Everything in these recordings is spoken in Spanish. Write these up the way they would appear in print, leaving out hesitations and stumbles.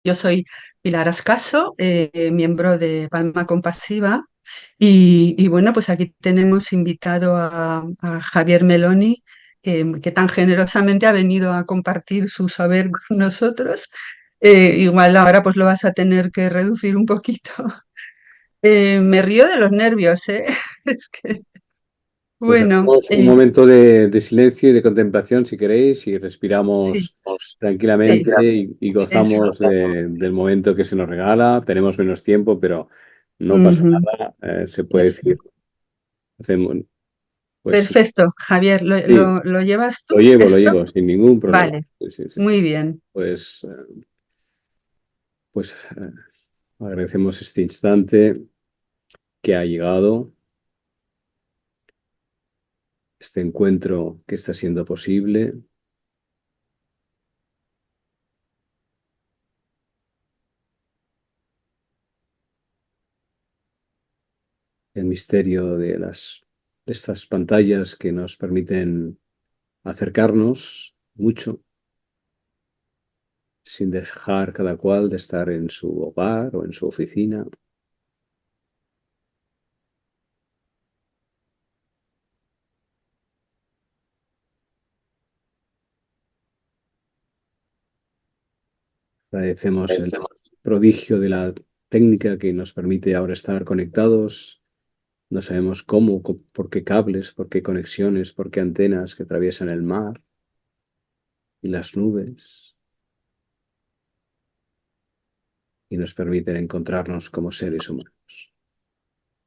Yo soy Pilar Ascaso, miembro de Palma Compasiva, y bueno, pues aquí tenemos invitado a Javier Meloni, que tan generosamente ha venido a compartir su saber con nosotros. Igual ahora pues lo vas a tener que reducir un poquito. Me río de los nervios, ¿eh? Es que, Pues bueno, hacemos un momento de silencio y de contemplación, si queréis, y sí, respiramos sí, tranquilamente y eso. gozamos del momento que se nos regala. Tenemos menos tiempo, pero no pasa Ujú, nada. Se puede eso. decir, hacemos, pues Perfecto, Javier, sí, lo llevas tú, lo esto? llevo sin ningún problema. Vale, Sí, sí, sí. muy bien. Pues, pues agradecemos este instante que ha llegado, este encuentro que está siendo posible. El misterio de estas pantallas que nos permiten acercarnos mucho sin dejar cada cual de estar en su hogar o en su oficina. Agradecemos el prodigio de la técnica que nos permite ahora estar conectados. No sabemos cómo, por qué cables, por qué conexiones, por qué antenas que atraviesan el mar y las nubes y nos permiten encontrarnos como seres humanos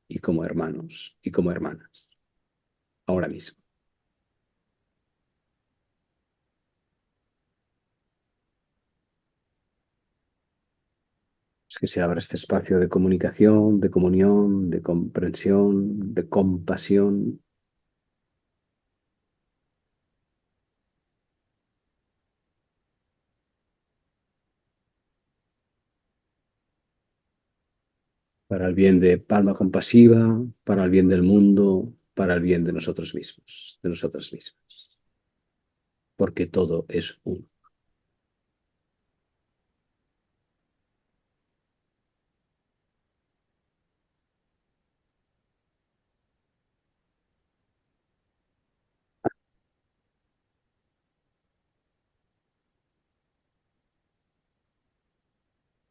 y como hermanos y como hermanas, ahora mismo. Es que se abra este espacio de comunicación, de comunión, de comprensión, de compasión, para el bien de Palma Compasiva, para el bien del mundo, para el bien de nosotros mismos, de nosotras mismas, porque todo es uno.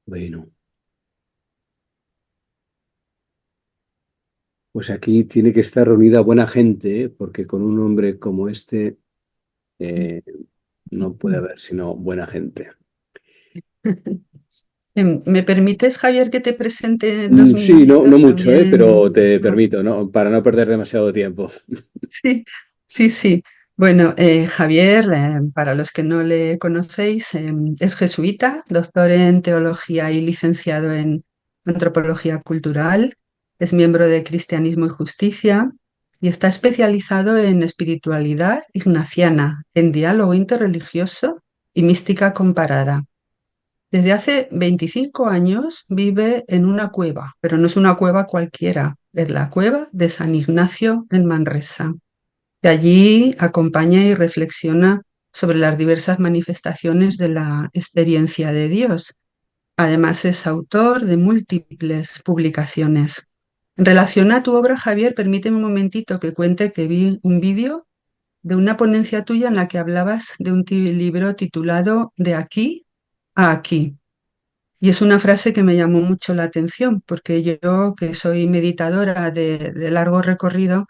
Bueno, pues aquí tiene que estar reunida buena gente, ¿eh? Porque con un hombre como este eh, no puede haber sino buena gente. ¿Me permites, Javier, que te presente dos Sí, no, no minutitos mucho, también? pero te No. permito, ¿no? Para no perder demasiado tiempo. Sí, sí, sí. Bueno, Javier, para los que no le conocéis, es jesuita, doctor en teología y licenciado en antropología cultural, es miembro de Cristianismo y Justicia y está especializado en espiritualidad ignaciana, en diálogo interreligioso y mística comparada. Desde hace 25 años vive en una cueva, pero no es una cueva cualquiera, es la cueva de San Ignacio en Manresa. De allí acompaña y reflexiona sobre las diversas manifestaciones de la experiencia de Dios. Además es autor de múltiples publicaciones. En relación a tu obra, Javier, permíteme un momentito que cuente que vi un vídeo de una ponencia tuya en la que hablabas de un libro titulado De aquí a aquí. Y es una frase que me llamó mucho la atención, porque yo, que soy meditadora de largo recorrido,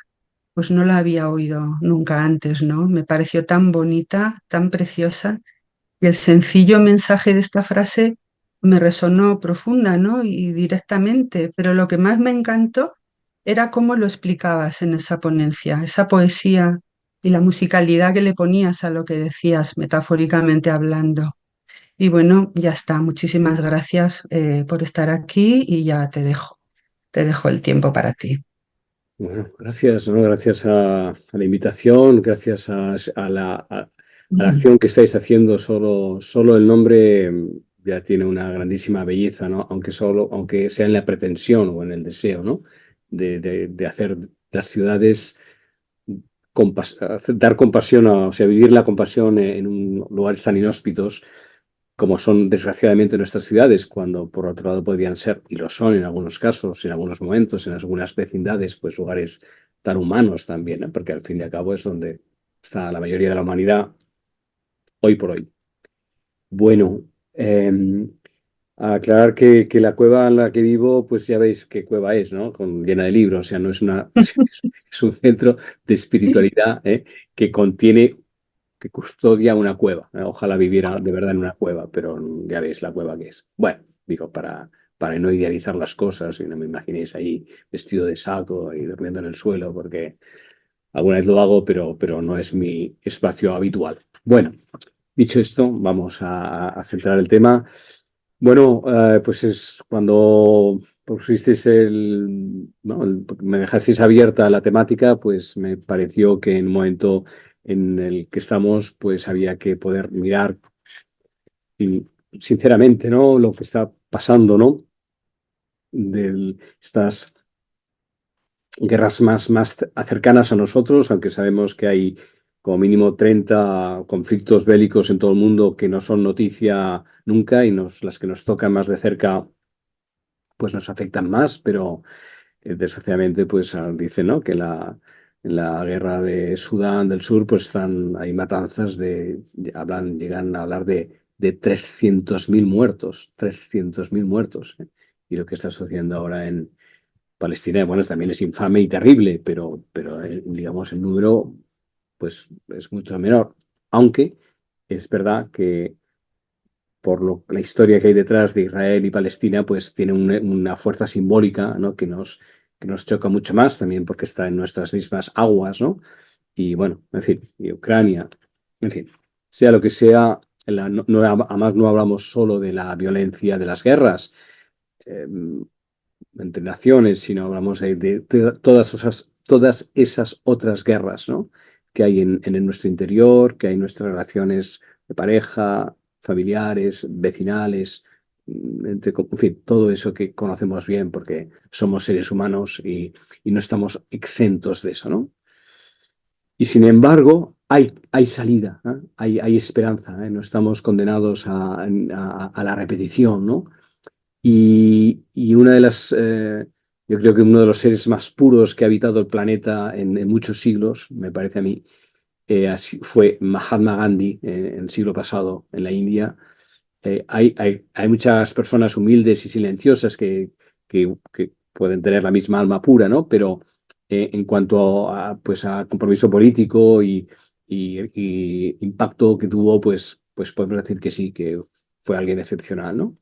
pues no la había oído nunca antes, ¿no? Me pareció tan bonita, tan preciosa, y el sencillo mensaje de esta frase me resonó profunda, ¿no? Y directamente, pero lo que más me encantó era cómo lo explicabas en esa ponencia, esa poesía y la musicalidad que le ponías a lo que decías, metafóricamente hablando. Y bueno, ya está. Muchísimas gracias por estar aquí y ya te dejo el tiempo para ti. Bueno, gracias, ¿no? Gracias a la invitación, gracias a la acción que estáis haciendo. Solo el nombre ya tiene una grandísima belleza, ¿no? Aunque sea en la pretensión o en el deseo, ¿no? De hacer las ciudades dar compasión, o sea, vivir la compasión en un lugares tan inhóspitos como son desgraciadamente nuestras ciudades, cuando por otro lado podrían ser, y lo son en algunos casos, en algunos momentos, en algunas vecindades, pues lugares tan humanos también, ¿no? Porque al fin y al cabo es donde está la mayoría de la humanidad hoy por hoy. Bueno, aclarar que la cueva en la que vivo, pues ya veis qué cueva es, ¿no? Llena de libros, o sea, no es una, es un centro de espiritualidad, ¿eh? Que contiene, que custodia una cueva. Ojalá viviera de verdad en una cueva, pero ya veis la cueva que es. Bueno, digo, para no idealizar las cosas y no me imaginéis ahí vestido de saco y durmiendo en el suelo, porque alguna vez lo hago, pero no es mi espacio habitual. Bueno, dicho esto, vamos a centrar el tema. Bueno, pues es cuando pusisteis ¿no? Me dejasteis abierta la temática, pues me pareció que en un momento en el que estamos, pues había que poder mirar y, sinceramente, ¿no? Lo que está pasando, ¿no? De estas guerras más cercanas a nosotros, aunque sabemos que hay como mínimo 30 conflictos bélicos en todo el mundo que no son noticia nunca y las que nos tocan más de cerca pues nos afectan más, pero desgraciadamente pues dicen, ¿no? Que en la guerra de Sudán del Sur pues hay matanzas llegan a hablar de 300.000 muertos, 300.000 muertos. ¿Eh? Y lo que está sucediendo ahora en Palestina, bueno, también es infame y terrible, pero digamos el número pues es mucho menor. Aunque es verdad que la historia que hay detrás de Israel y Palestina, pues tiene una fuerza simbólica, ¿no? Que nos choca mucho más también porque está en nuestras mismas aguas, ¿no? Y bueno, en fin, y Ucrania, en fin, sea lo que sea, además no hablamos solo de la violencia de las guerras eh, entre naciones, sino hablamos de todas esas otras guerras, ¿no? Que hay en nuestro interior, que hay en nuestras relaciones de pareja, familiares, vecinales, en fin, todo eso que conocemos bien porque somos seres humanos y no estamos exentos de eso, ¿no? Y sin embargo, hay salida, ¿eh? Hay esperanza, ¿eh? No estamos condenados a la repetición, ¿no? Y yo creo que uno de los seres más puros que ha habitado el planeta en muchos siglos, me parece a mí, así fue Mahatma Gandhi en el siglo pasado en la India. Hay muchas personas humildes y silenciosas que pueden tener la misma alma pura, ¿no? Pero en cuanto pues a compromiso político y impacto que tuvo, pues podemos decir que sí, que fue alguien excepcional, ¿no?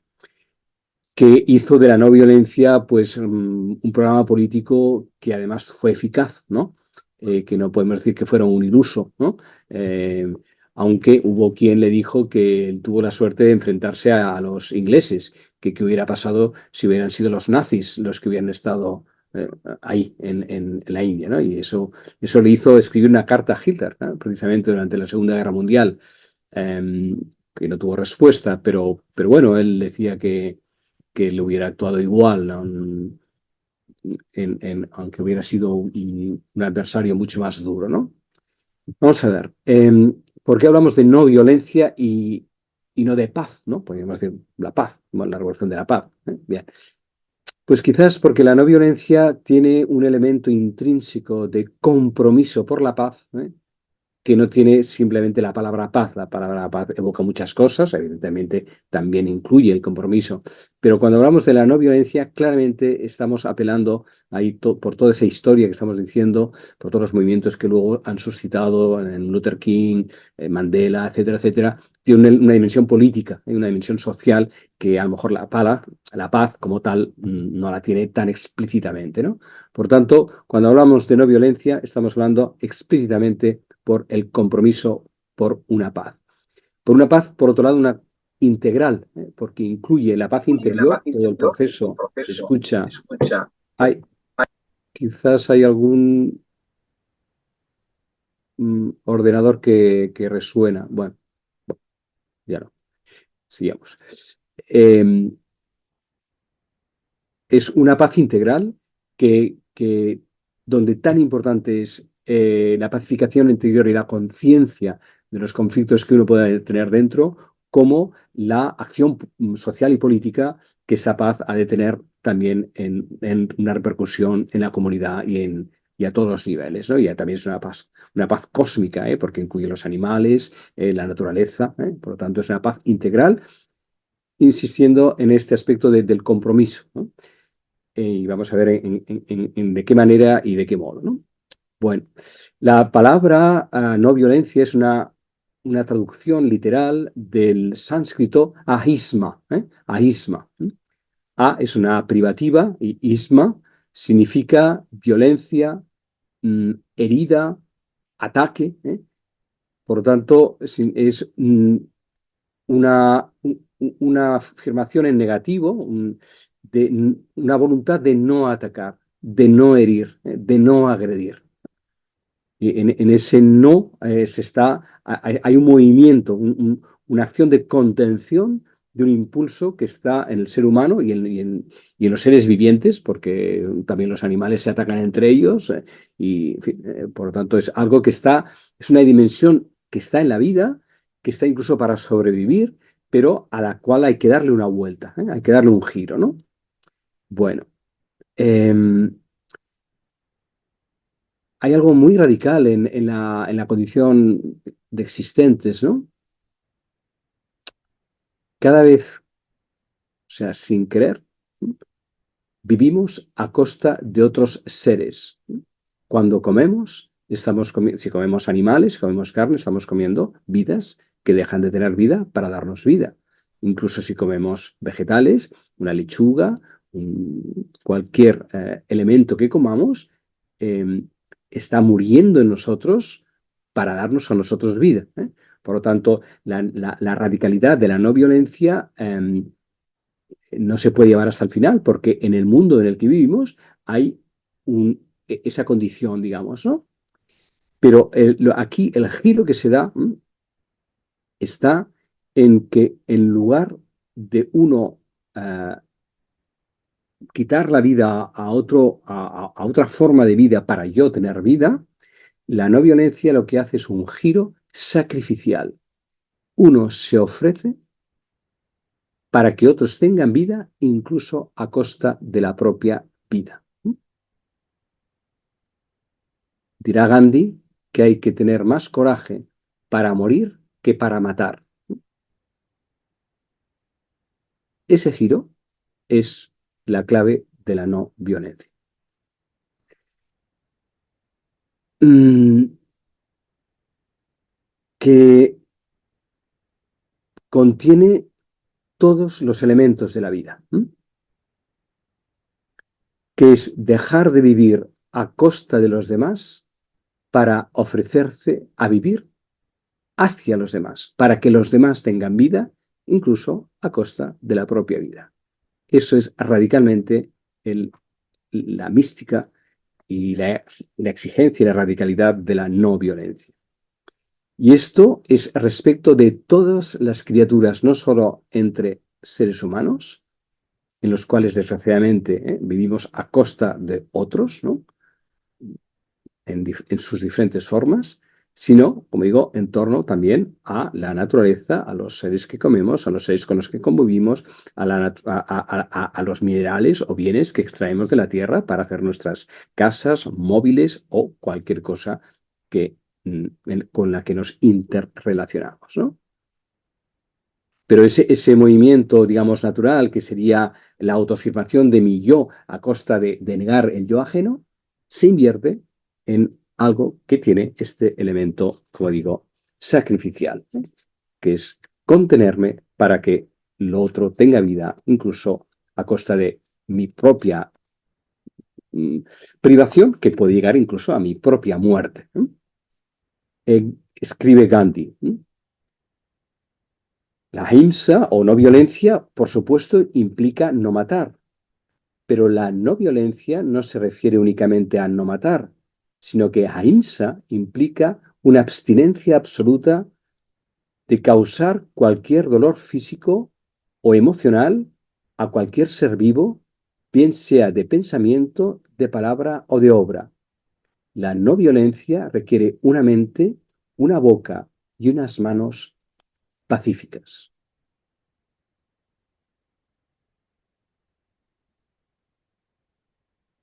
Que hizo de la no violencia pues un programa político que además fue eficaz, ¿no? Que no podemos decir que fuera un iluso, ¿no? Eh, Aunque hubo quien le dijo que él tuvo la suerte de enfrentarse a los ingleses, que qué hubiera pasado si hubieran sido los nazis los que hubieran estado ahí en la India, ¿no? Y eso le hizo escribir una carta a Hitler, ¿no? Precisamente durante la Segunda Guerra Mundial, eh, que no tuvo respuesta, pero bueno, él decía que le hubiera actuado igual, aunque hubiera sido un adversario mucho más duro, ¿no? Vamos a ver, ¿por qué hablamos de no violencia y no de paz, ¿no? Podríamos decir la paz, bueno, la revolución de la paz. ¿Eh? Bien, pues quizás porque la no violencia tiene un elemento intrínseco de compromiso por la paz, ¿eh? Que no tiene simplemente la palabra paz. La palabra paz evoca muchas cosas, evidentemente también incluye el compromiso, pero cuando hablamos de la no violencia, claramente estamos apelando ahí por toda esa historia que estamos diciendo, por todos los movimientos que luego han suscitado en Luther King, Mandela, etcétera, etcétera. Tiene una dimensión política y una dimensión social que a lo mejor la paz como tal no la tiene tan explícitamente, ¿no? Por tanto, cuando hablamos de no violencia, estamos hablando explícitamente por el compromiso por una paz. Por una paz, por otro lado, una integral, porque incluye la paz interior, todo el proceso de escucha. Hay, quizás hay algún ordenador que resuena. Bueno, ya no, sigamos. Eh, es una paz integral donde tan importante es la pacificación interior y la conciencia de los conflictos que uno puede tener dentro, como la acción social y política que esa paz ha de tener también en una repercusión en la comunidad y a todos los niveles, ¿no? Y también es una paz cósmica, ¿eh? Porque incluye los animales, la naturaleza, ¿eh? Por lo tanto, es una paz integral, insistiendo en este aspecto del compromiso, ¿no? Y vamos a ver de qué manera y de qué modo, ¿no? Bueno, la palabra no violencia es una traducción literal del sánscrito ahisma, ¿eh? Ahisma. ¿Eh? A es una privativa y isma significa violencia, herida, ataque, ¿eh? Por lo tanto, es una afirmación en negativo, una voluntad de no atacar, de no herir, de no agredir. Y en ese no hay un movimiento, una acción de contención de un impulso que está en el ser humano y en los seres vivientes, porque también los animales se atacan entre ellos, y en fin, por lo tanto es algo es una dimensión que está en la vida, que está incluso para sobrevivir, pero a la cual hay que darle una vuelta, ¿eh? Hay que darle un giro, ¿no? Bueno, hay algo muy radical en la condición de existentes, ¿no? Cada vez, o sea, sin querer, vivimos a costa de otros seres. Cuando comemos, si comemos animales, si comemos carne, estamos comiendo vidas que dejan de tener vida para darnos vida. Incluso si comemos vegetales, una lechuga, cualquier elemento que comamos, eh, está muriendo en nosotros para darnos a nosotros vida, ¿eh? Por lo tanto, la radicalidad de la no violencia no se puede llevar hasta el final, porque en el mundo en el que vivimos hay esa condición, digamos, ¿no? Pero aquí el giro que se da está en que en lugar de uno quitar la vida a otra forma de vida para yo tener vida, la no violencia lo que hace es un giro sacrificial. Uno se ofrece para que otros tengan vida, incluso a costa de la propia vida. Dirá Gandhi que hay que tener más coraje para morir que para matar. Ese giro es la clave de la no violencia. Que contiene todos los elementos de la vida, que es dejar de vivir a costa de los demás para ofrecerse a vivir hacia los demás, para que los demás tengan vida, incluso a costa de la propia vida. Eso es radicalmente la mística y la exigencia y la radicalidad de la no violencia. Y esto es respecto de todas las criaturas, no solo entre seres humanos, en los cuales desgraciadamente vivimos a costa de otros, ¿no? En sus diferentes formas, sino, como digo, en torno también a la naturaleza, a los seres que comemos, a los seres con los que convivimos, a los minerales o bienes que extraemos de la tierra para hacer nuestras casas, móviles o cualquier cosa con la que nos interrelacionamos, ¿no? Pero ese movimiento, digamos, natural, que sería la autoafirmación de mi yo a costa de negar el yo ajeno, se invierte en algo que tiene este elemento, como digo, sacrificial, ¿eh? Que es contenerme para que lo otro tenga vida, incluso a costa de mi propia privación, que puede llegar incluso a mi propia muerte, ¿eh? Escribe Gandhi. La ahimsa o no violencia, por supuesto, implica no matar, pero la no violencia no se refiere únicamente a no matar, sino que ahimsa implica una abstinencia absoluta de causar cualquier dolor físico o emocional a cualquier ser vivo, bien sea de pensamiento, de palabra o de obra. La no violencia requiere una mente, una boca y unas manos pacíficas.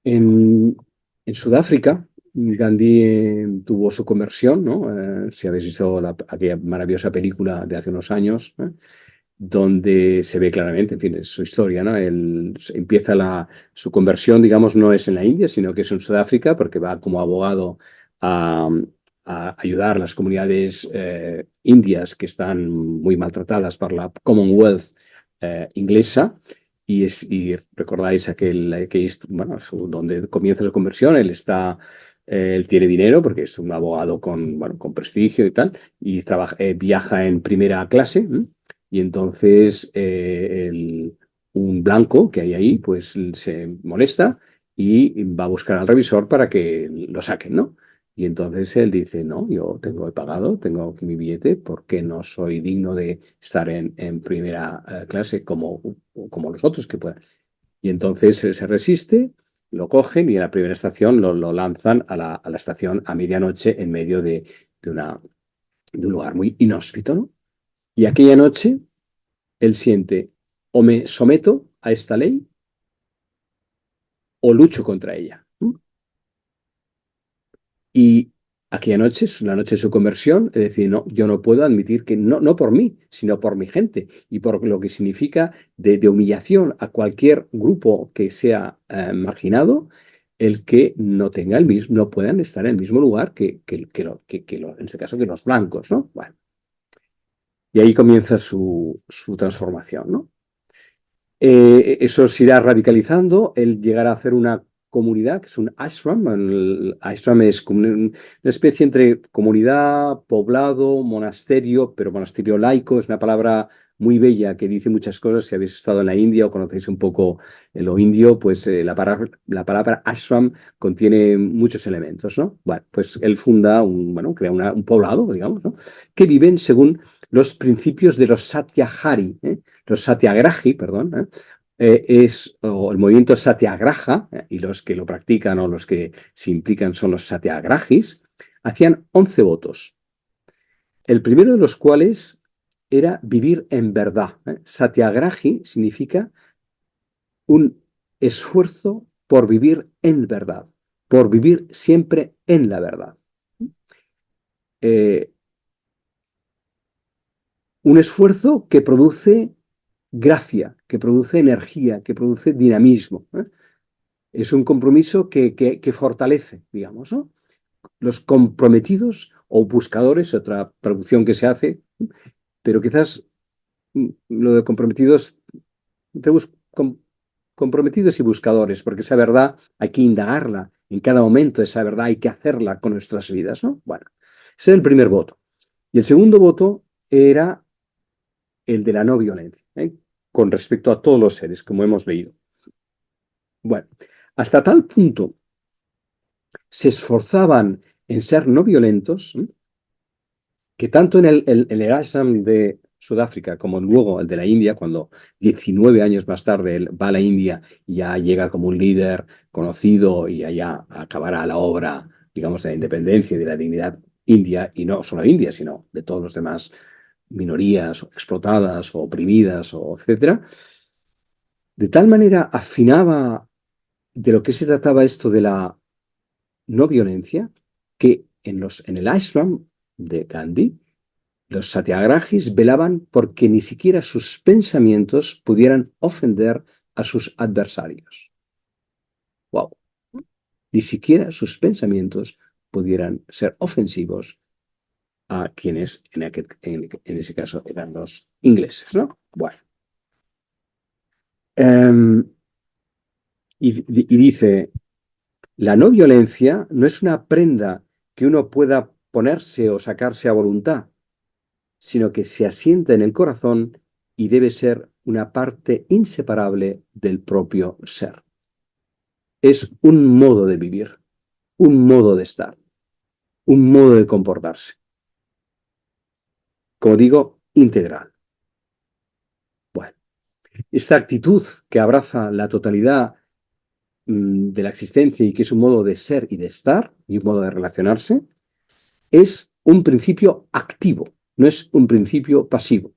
En, en Sudáfrica, Gandhi tuvo su conversión, ¿no? Si habéis visto aquella maravillosa película de hace unos años, donde se ve claramente, en fin, es su historia, ¿no? Empieza su conversión, digamos, no es en la India, sino que es en Sudáfrica, porque va como abogado a, a ayudar a las comunidades indias que están muy maltratadas por la Commonwealth inglesa. Y recordáis bueno, donde comienza su conversión, él tiene dinero porque es un abogado bueno, con prestigio y tal, y viaja en primera clase. Y entonces un blanco que hay ahí, pues se molesta y va a buscar al revisor para que lo saquen, ¿no? Y entonces él dice, no, he pagado, tengo aquí mi billete, ¿por qué no soy digno de estar en primera clase como los otros que puedan? Y entonces se resiste, lo cogen y en la primera estación lo lanzan a la estación a medianoche en medio de de un lugar muy inhóspito, ¿no? Y aquella noche él siente, o me someto a esta ley o lucho contra ella. Y aquella noche es la noche de su conversión, es decir, no, yo no puedo admitir que, no por mí, sino por mi gente y por lo que significa de humillación a cualquier grupo que sea marginado, el que no tenga no puedan estar en el mismo lugar en este caso, que los blancos, ¿no? Bueno, y ahí comienza su transformación, ¿no? Eso se irá radicalizando, él llegará a hacer una comunidad, que es un ashram. El ashram es como una especie entre comunidad, poblado, monasterio, pero monasterio laico, es una palabra muy bella que dice muchas cosas. Si habéis estado en la India o conocéis un poco lo indio, pues la palabra ashram contiene muchos elementos, ¿no? Bueno, pues él funda bueno, crea un poblado, digamos, ¿no? Que viven según los principios de los satyahari, los satyagrahi, perdón, o el movimiento satyagraha, y los que lo practican o los que se implican son los satyagrahis, hacían 11 votos. El primero de los cuales era vivir en verdad. Satyagrahi significa un esfuerzo por vivir en verdad, por vivir siempre en la verdad. Eh, un esfuerzo que produce gracia, que produce energía, que produce dinamismo. Es un compromiso que fortalece, digamos, ¿no? Los comprometidos o buscadores, otra traducción que se hace, pero quizás lo de comprometidos, comprometidos y buscadores, porque esa verdad hay que indagarla en cada momento, esa verdad hay que hacerla con nuestras vidas, ¿no? Bueno, ese es el primer voto. Y el segundo voto era el de la no violencia, con respecto a todos los seres, como hemos leído. Bueno, hasta tal punto se esforzaban en ser no violentos, que tanto en el Ashram de Sudáfrica como luego el de la India, cuando 19 años más tarde él va a la India y ya llega como un líder conocido y allá acabará la obra, digamos, de la independencia y de la dignidad india, y no solo india, sino de todos los demás minorías explotadas o oprimidas, o etcétera. De tal manera afinaba de lo que se trataba esto de la no violencia, que en el ashram de Gandhi, los satyagrahis velaban porque ni siquiera sus pensamientos pudieran ofender a sus adversarios. ¡Wow! Ni siquiera sus pensamientos pudieran ser ofensivos a quienes en ese caso eran los ingleses, ¿no? Bueno. Y dice, la no violencia no es una prenda que uno pueda ponerse o sacarse a voluntad, sino que se asienta en el corazón y debe ser una parte inseparable del propio ser. Es un modo de vivir, un modo de estar, un modo de comportarse. Como digo, integral. Bueno, esta actitud que abraza la totalidad de la existencia y que es un modo de ser y de estar y un modo de relacionarse, es un principio activo, no es un principio pasivo.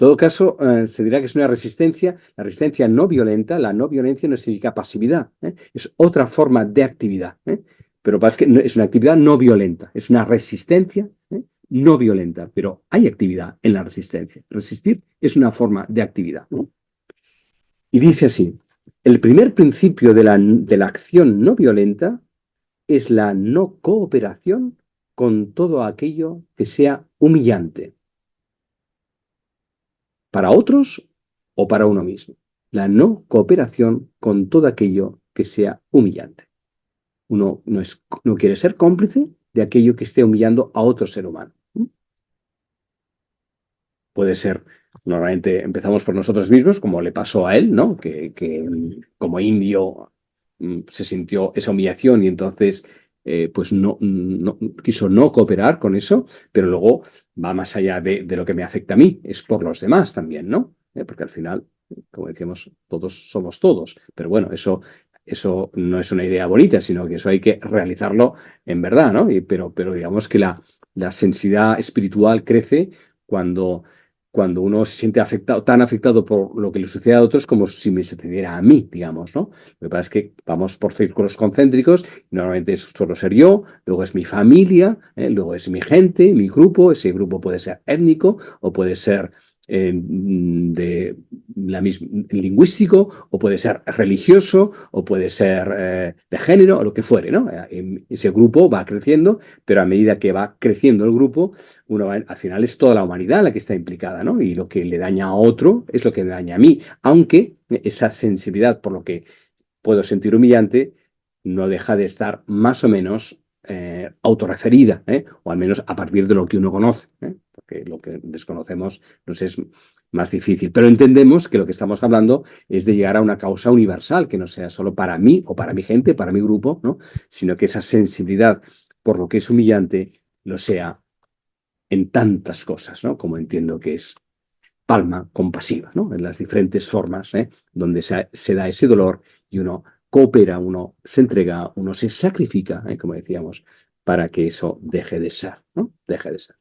todo caso, se dirá que es una resistencia, la resistencia no violenta. La no violencia no significa pasividad, ¿eh? Es otra forma de actividad, ¿eh? Pero pasa que es una actividad no violenta, es una resistencia, ¿eh? No violenta, pero hay actividad en la resistencia. Resistir es una forma de actividad, ¿no? Y dice así, el primer principio de la acción no violenta es la no cooperación con todo aquello que sea humillante para otros o para uno mismo. La no cooperación con todo aquello que sea humillante. Uno no quiere ser cómplice de aquello que esté humillando a otro ser humano. Puede ser, normalmente empezamos por nosotros mismos, como le pasó a él, ¿no? Que como indio se sintió esa humillación y entonces pues quiso no cooperar con eso, pero luego va más allá de lo que me afecta a mí, es por los demás también, ¿no? Porque al final, como decíamos, todos somos todos, pero bueno, eso no es una idea bonita, sino que eso hay que realizarlo en verdad, ¿no? Pero digamos que la sensibilidad espiritual crece cuando uno se siente afectado, tan afectado por lo que le sucede a otros como si me sucediera a mí, digamos, ¿no? Lo que pasa es que vamos por círculos concéntricos, y normalmente suelo ser yo, luego es mi familia, luego es mi gente, mi grupo. Ese grupo puede ser étnico o puede ser lingüístico, o puede ser religioso, o puede ser de género, o lo que fuere, ¿no? Ese grupo va creciendo, pero a medida que va creciendo el grupo, al final es toda la humanidad la que está implicada, ¿no? Y lo que le daña a otro es lo que me daña a mí, aunque esa sensibilidad por lo que puedo sentir humillante no deja de estar más o menos autorreferida, o al menos a partir de lo que uno conoce, porque lo que desconocemos nos es más difícil. Pero entendemos que lo que estamos hablando es de llegar a una causa universal, que no sea solo para mí o para mi gente, para mi grupo, ¿no? Sino que esa sensibilidad por lo que es humillante lo sea en tantas cosas, ¿no? Como entiendo que es palma compasiva, ¿no? En las diferentes formas, donde se da ese dolor y uno coopera, uno se entrega, uno se sacrifica, como decíamos, para que eso deje de ser, ¿no? Deje de ser.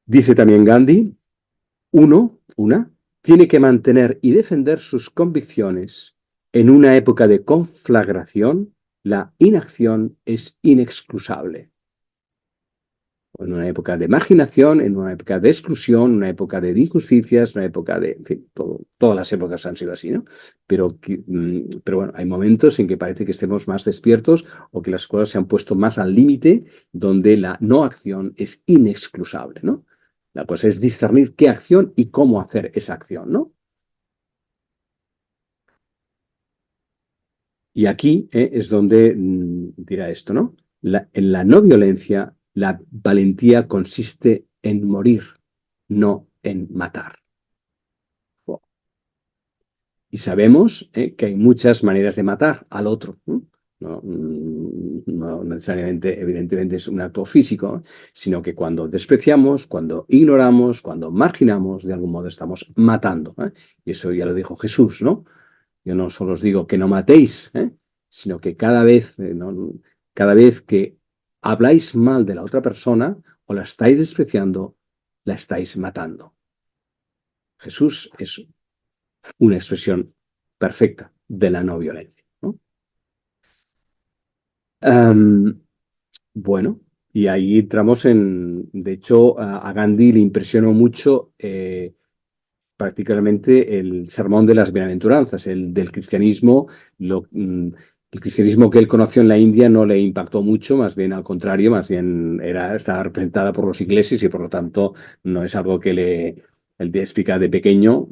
Dice también Gandhi, una, tiene que mantener y defender sus convicciones. En una época de conflagración, la inacción es inexcusable. En una época de marginación, en una época de exclusión, una época de injusticias, una época de, en fin, todas las épocas han sido así, ¿no? Pero bueno, hay momentos en que parece que estemos más despiertos o que las cosas se han puesto más al límite, donde la no acción es inexcusable, ¿no? La cosa es discernir qué acción y cómo hacer esa acción, ¿no? Y aquí es donde dirá esto, ¿no? En la no violencia, la valentía consiste en morir, no en matar. Y sabemos que hay muchas maneras de matar al otro. No, no necesariamente, evidentemente, es un acto físico, sino que cuando despreciamos, cuando ignoramos, cuando marginamos, de algún modo estamos matando. Y eso ya lo dijo Jesús, ¿no? Yo no solo os digo que no matéis, sino que cada vez que habláis mal de la otra persona o la estáis despreciando, la estáis matando. Jesús es una expresión perfecta de la no violencia, ¿no? Bueno, y ahí entramos de hecho, a Gandhi le impresionó mucho prácticamente el sermón de las bienaventuranzas, el del cristianismo. El cristianismo que él conoció en la India no le impactó mucho, más bien al contrario, más bien estaba representada por los ingleses y por lo tanto no es algo que él explica de pequeño,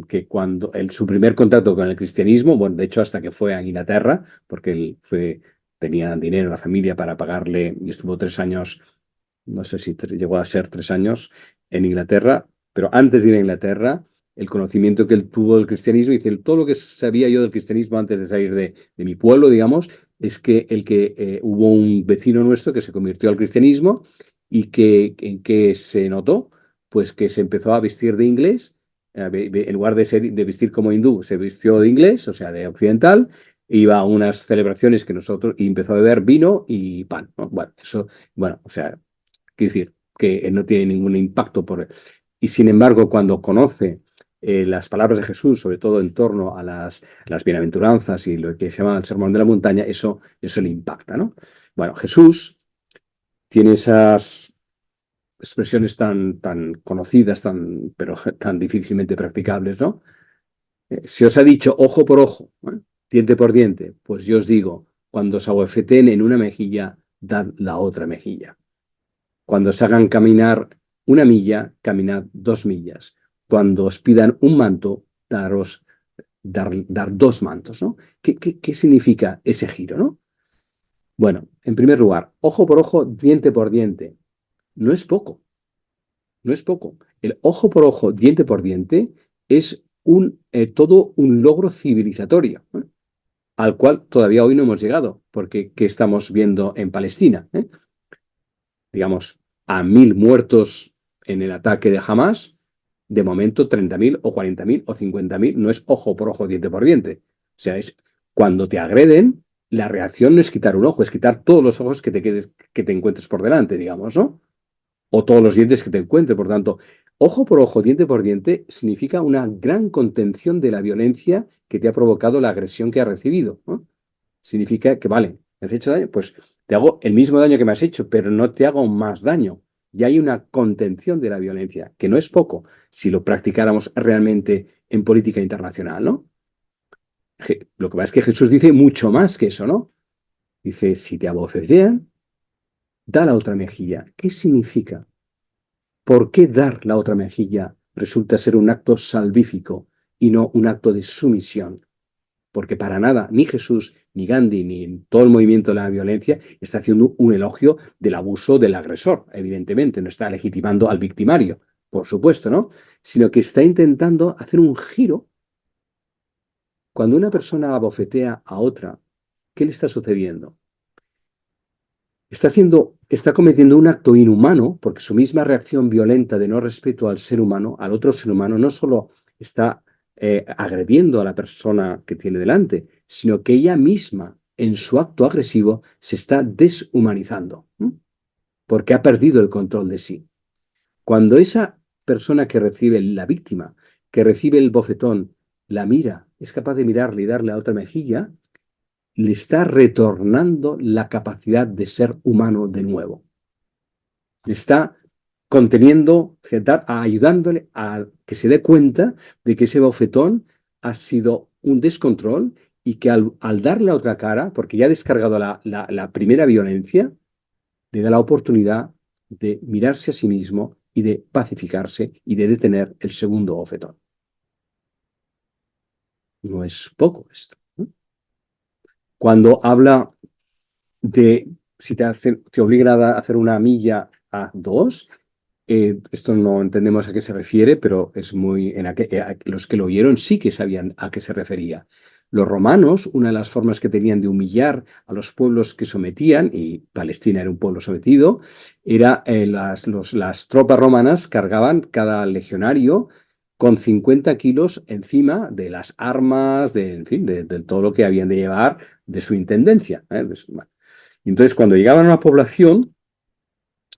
que cuando su primer contacto con el cristianismo, bueno, de hecho hasta que fue a Inglaterra, porque él tenía dinero en la familia para pagarle y estuvo 3 años, no sé si llegó a ser 3 años en Inglaterra, pero antes de ir a Inglaterra, el conocimiento que él tuvo del cristianismo, y dice, todo lo que sabía yo del cristianismo antes de salir de mi pueblo, digamos, es que hubo un vecino nuestro que se convirtió al cristianismo y en que se notó, pues que se empezó a vestir de inglés, en lugar de vestir como hindú, se vistió de inglés, o sea, de occidental, iba a unas celebraciones y empezó a beber vino y pan, ¿no? Bueno, eso, bueno, o sea, quiero decir, que no tiene ningún impacto y sin embargo cuando conoce las palabras de Jesús, sobre todo en torno a las bienaventuranzas y lo que se llama el Sermón de la Montaña, eso le impacta, ¿no? Bueno, Jesús tiene esas expresiones tan conocidas, pero tan difícilmente practicables, ¿no? Se os ha dicho ojo por ojo, diente por diente, pues yo os digo, cuando os abofeteen en una mejilla, dad la otra mejilla. Cuando os hagan caminar una milla, caminad 2 millas. Cuando os pidan un manto, dar 2 mantos, ¿no? ¿Qué significa ese giro, no? Bueno, en primer lugar, ojo por ojo, diente por diente. No es poco, no es poco. El ojo por ojo, diente por diente es todo un logro civilizatorio, ¿eh? Al cual todavía hoy no hemos llegado, porque ¿qué estamos viendo en Palestina? Digamos, a 1.000 muertos en el ataque de Hamas, de momento 30.000 o 40.000 o 50.000 no es ojo por ojo, diente por diente. O sea, es cuando te agreden, la reacción no es quitar un ojo, es quitar todos los ojos que te encuentres por delante, digamos, ¿no? O todos los dientes que te encuentres. Por tanto, ojo por ojo, diente por diente significa una gran contención de la violencia que te ha provocado la agresión que has recibido, ¿no? Significa que, vale, me has hecho daño, pues te hago el mismo daño que me has hecho, pero no te hago más daño. Y hay una contención de la violencia, que no es poco si lo practicáramos realmente en política internacional, ¿no? Lo que pasa es que Jesús dice mucho más que eso, ¿no? Dice, si te abofetean, da la otra mejilla. ¿Qué significa? ¿Por qué dar la otra mejilla resulta ser un acto salvífico y no un acto de sumisión? Porque para nada, ni Jesús, ni Gandhi, ni todo el movimiento de la violencia está haciendo un elogio del abuso del agresor, evidentemente, no está legitimando al victimario, por supuesto, ¿no? Sino que está intentando hacer un giro. Cuando una persona abofetea a otra, ¿qué le está sucediendo? Está cometiendo un acto inhumano, porque su misma reacción violenta de no respeto al ser humano, al otro ser humano, no solo está agrediendo a la persona que tiene delante, sino que ella misma, en su acto agresivo, se está deshumanizando, porque ha perdido el control de sí. Cuando esa persona que recibe, la víctima, que recibe el bofetón, la mira, es capaz de mirarle y darle a otra mejilla, le está retornando la capacidad de ser humano de nuevo. Le está conteniendo, ayudándole a que se dé cuenta de que ese bofetón ha sido un descontrol y que al darle la otra cara, porque ya ha descargado la primera violencia, le da la oportunidad de mirarse a sí mismo y de pacificarse y de detener el segundo bofetón. No es poco esto, ¿no? Cuando habla de si te obligan a hacer una milla a 2, esto no entendemos a qué se refiere, pero es los que lo oyeron sí que sabían a qué se refería. Los romanos, una de las formas que tenían de humillar a los pueblos que sometían, y Palestina era un pueblo sometido, era las tropas romanas cargaban cada legionario con 50 kilos encima de las armas, en fin, de todo lo que habían de llevar de su intendencia, ¿eh? Y entonces, cuando llegaban a una población,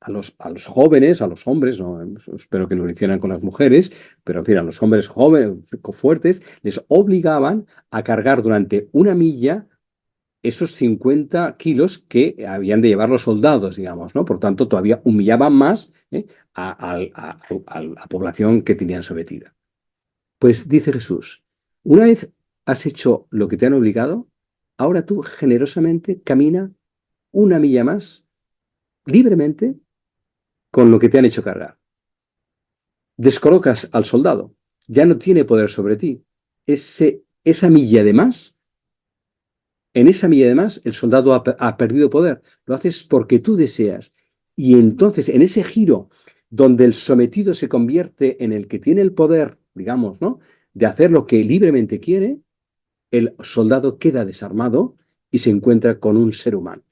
a los jóvenes, a los hombres, no, espero que no lo hicieran con las mujeres, pero en fin, a los hombres jóvenes, fuertes, les obligaban a cargar durante una milla esos 50 kilos que habían de llevar los soldados, digamos, ¿no? Por tanto, todavía humillaban más, a la población que tenían sometida. Pues dice Jesús, una vez has hecho lo que te han obligado, ahora tú generosamente camina una milla más libremente con lo que te han hecho cargar. Descolocas al soldado, ya no tiene poder sobre ti. Esa milla de más, en esa milla de más, el soldado ha perdido poder. Lo haces porque tú deseas. Y entonces, en ese giro donde el sometido se convierte en el que tiene el poder, digamos, ¿no?, de hacer lo que libremente quiere, el soldado queda desarmado y se encuentra con un ser humano,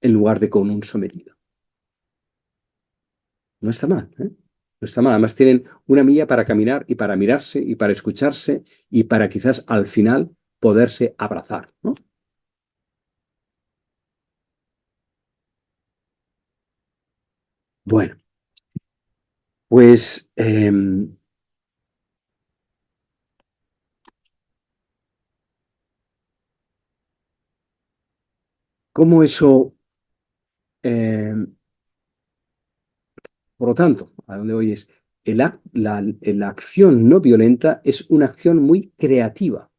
en lugar de con un sometido. No está mal, ¿eh? No está mal. Además tienen una milla para caminar y para mirarse y para escucharse y para quizás al final poderse abrazar, ¿no? Bueno, Pues ¿cómo eso, por lo tanto, a dónde voy es, la acción no violenta es una acción muy creativa,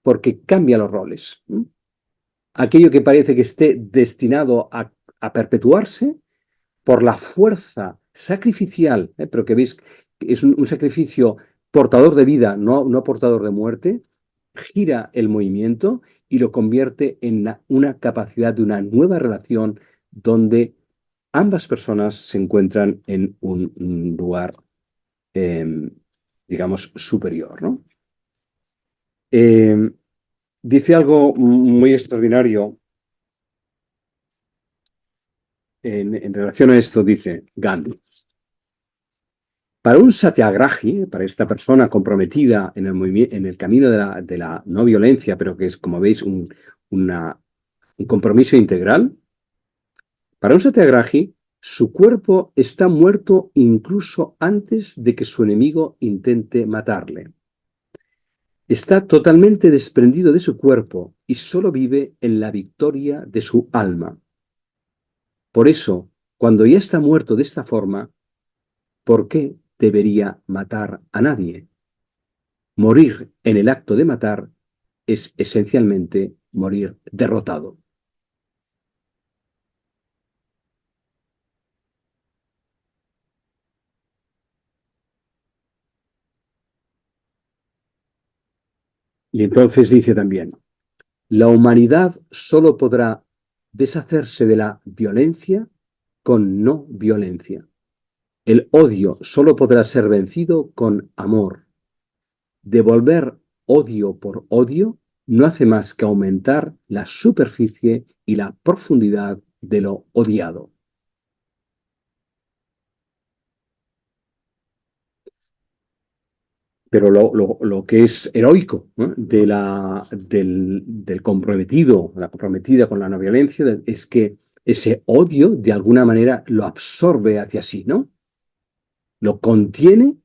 porque cambia los roles. Aquello que parece que esté destinado a perpetuarse por la fuerza sacrificial, pero que veis que es un sacrificio portador de vida, no portador de muerte, gira el movimiento y lo convierte en una capacidad de una nueva relación donde ambas personas se encuentran en un lugar, eh, digamos, superior, ¿no? Eh, Dice algo muy extraordinario en relación a esto, dice Gandhi. Para un satyagrahi, para esta persona comprometida en el camino de la no violencia, pero que es, como veis, un compromiso integral, para un satyagrahi, su cuerpo está muerto incluso antes de que su enemigo intente matarle. Está totalmente desprendido de su cuerpo y solo vive en la victoria de su alma. Por eso, cuando ya está muerto de esta forma, ¿por qué debería matar a nadie? Morir en el acto de matar es esencialmente morir derrotado. Y entonces dice también, la humanidad solo podrá deshacerse de la violencia con no violencia. El odio solo podrá ser vencido con amor. Devolver odio por odio no hace más que aumentar la superficie y la profundidad de lo odiado. Pero lo que es heroico, ¿no?, del comprometido, la comprometida con la no violencia, es que ese odio de alguna manera lo absorbe hacia sí, ¿no? Lo contiene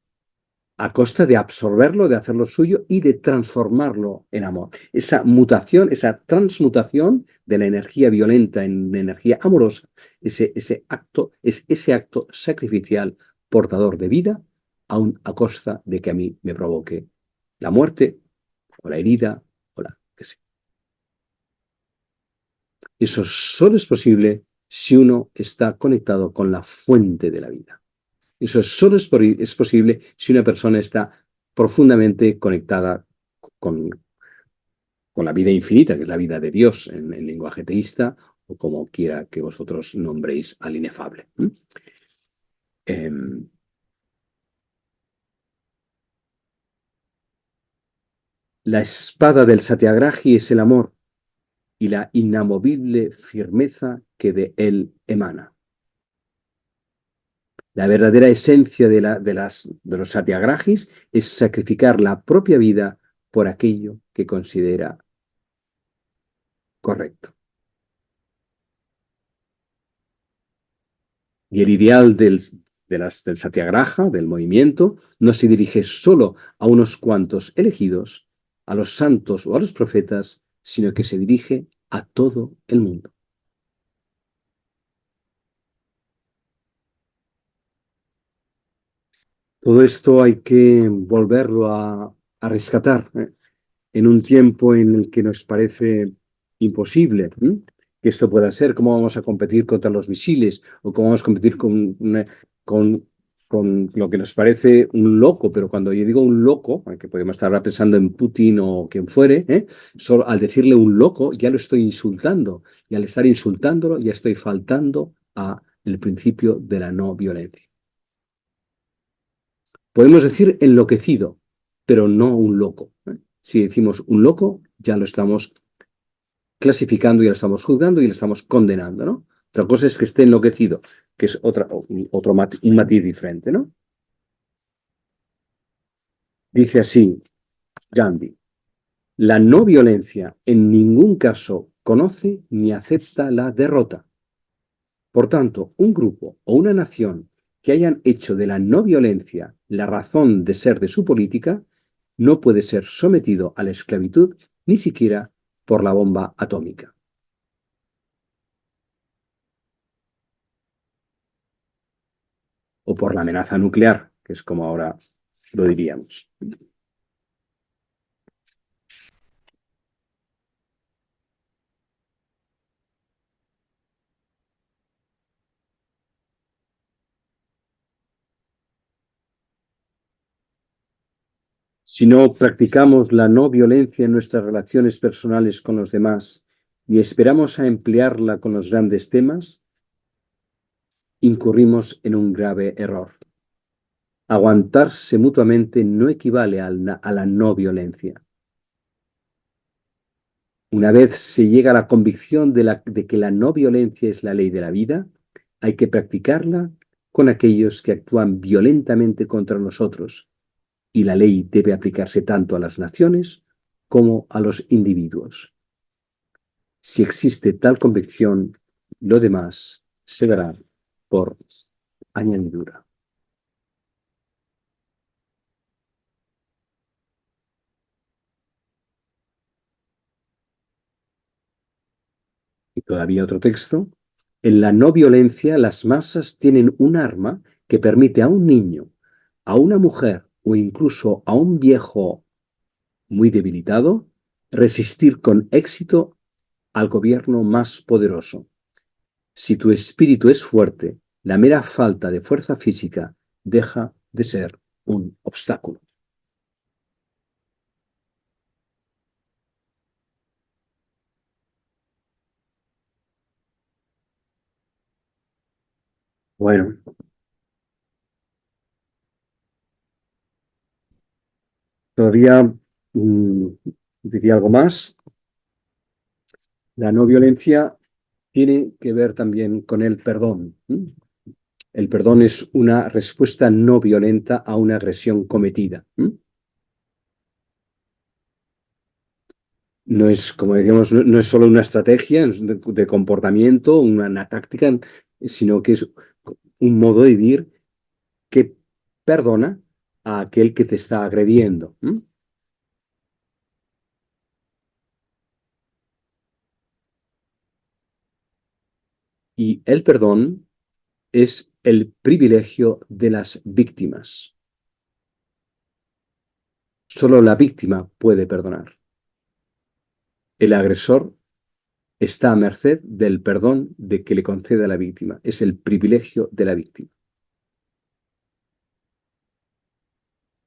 a costa de absorberlo, de hacerlo suyo y de transformarlo en amor. Esa mutación, esa transmutación de la energía violenta en energía amorosa, es ese acto sacrificial portador de vida, aun a costa de que a mí me provoque la muerte o la herida o la que sea. Eso solo es posible si uno está conectado con la fuente de la vida. Eso solo es posible si una persona está profundamente conectada con, con la vida infinita, que es la vida de Dios en lenguaje teísta, o como quiera que vosotros nombréis al inefable. Eh, la espada del Satyagrahi es el amor y la inamovible firmeza que de él emana. La verdadera esencia de los satyagrahis es sacrificar la propia vida por aquello que considera correcto. Y el ideal del satyagraha, del movimiento, no se dirige solo a unos cuantos elegidos, a los santos o a los profetas, sino que se dirige a todo el mundo. Todo esto hay que volverlo a rescatar, ¿eh?, en un tiempo en el que nos parece imposible, ¿eh?, que esto pueda ser. ¿Cómo vamos a competir contra los misiles? ¿O cómo vamos a competir con, con lo que nos parece un loco? Pero cuando yo digo un loco, que podemos estar pensando en Putin o quien fuere, solo al decirle un loco ya lo estoy insultando. Y al estar insultándolo ya estoy faltando al principio de la no violencia. Podemos decir enloquecido, pero no un loco, ¿eh? Si decimos un loco, ya lo estamos clasificando, ya lo estamos juzgando y lo estamos condenando, ¿no? Otra cosa es que esté enloquecido, que es un matiz diferente, ¿no? Dice así Gandhi, la no violencia en ningún caso conoce ni acepta la derrota. Por tanto, un grupo o una nación que hayan hecho de la no violencia la razón de ser de su política no puede ser sometido a la esclavitud ni siquiera por la bomba atómica. O por la amenaza nuclear, que es como ahora lo diríamos. Si no practicamos la no violencia en nuestras relaciones personales con los demás y esperamos a emplearla con los grandes temas, incurrimos en un grave error. Aguantarse mutuamente no equivale a la no violencia. Una vez se llega a la convicción de que la no violencia es la ley de la vida, hay que practicarla con aquellos que actúan violentamente contra nosotros, y la ley debe aplicarse tanto a las naciones como a los individuos. Si existe tal convicción, lo demás se dará por añadidura. Y todavía otro texto. En la no violencia, las masas tienen un arma que permite a un niño, a una mujer o incluso a un viejo muy debilitado resistir con éxito al gobierno más poderoso. Si tu espíritu es fuerte, la mera falta de fuerza física deja de ser un obstáculo. Bueno, todavía diría algo más. La no violencia tiene que ver también con el perdón. El perdón es una respuesta no violenta a una agresión cometida. No es, como decíamos, no es solo una estrategia de comportamiento, una táctica, sino que es un modo de vivir que perdona a aquel que te está agrediendo. Y el perdón es el privilegio de las víctimas. Solo la víctima puede perdonar. El agresor está a merced del perdón de que le concede a la víctima. Es el privilegio de la víctima.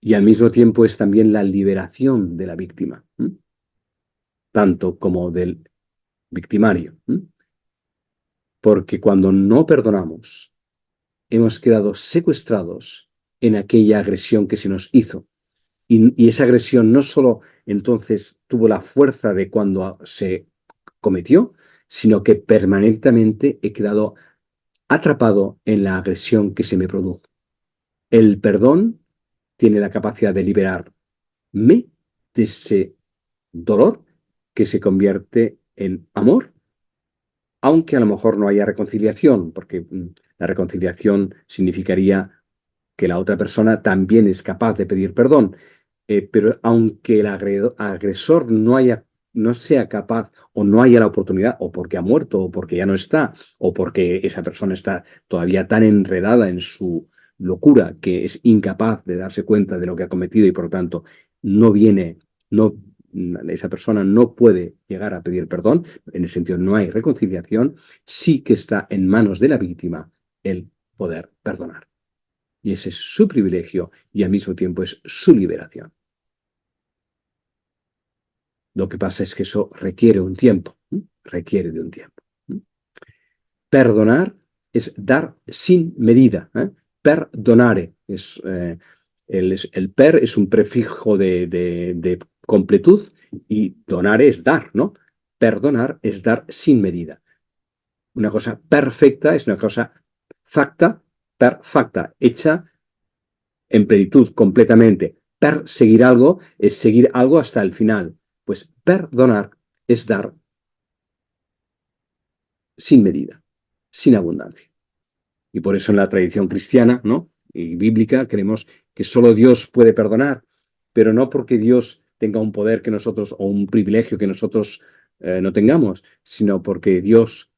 Y al mismo tiempo es también la liberación de la víctima, tanto como del victimario. Porque cuando no perdonamos, hemos quedado secuestrados en aquella agresión que se nos hizo. Y esa agresión no solo entonces tuvo la fuerza de cuando se cometió, sino que permanentemente he quedado atrapado en la agresión que se me produjo. El perdón tiene la capacidad de liberarme de ese dolor que se convierte en amor, aunque a lo mejor no haya reconciliación, porque la reconciliación significaría que la otra persona también es capaz de pedir perdón. Pero aunque el agresor no sea capaz o no haya la oportunidad, o porque ha muerto, o porque ya no está, o porque esa persona está todavía tan enredada en su locura que es incapaz de darse cuenta de lo que ha cometido y por lo tanto no viene, no, esa persona no puede llegar a pedir perdón, en el sentido no hay reconciliación, sí que está en manos de la víctima el poder perdonar. Y ese es su privilegio y al mismo tiempo es su liberación. Lo que pasa es que eso requiere un tiempo, requiere de un tiempo. Perdonar es dar sin medida. Perdonare el per es un prefijo de completud y donare es dar, ¿no? Perdonar es dar sin medida. Una cosa perfecta es una cosa facta, perfecta, hecha en plenitud completamente. Perseguir algo es seguir algo hasta el final. Pues perdonar es dar sin medida, sin abundancia. Y por eso en la tradición cristiana, ¿no?, y bíblica, creemos que solo Dios puede perdonar, pero no porque Dios tenga un poder que nosotros o un privilegio que nosotros no tengamos, sino porque Dios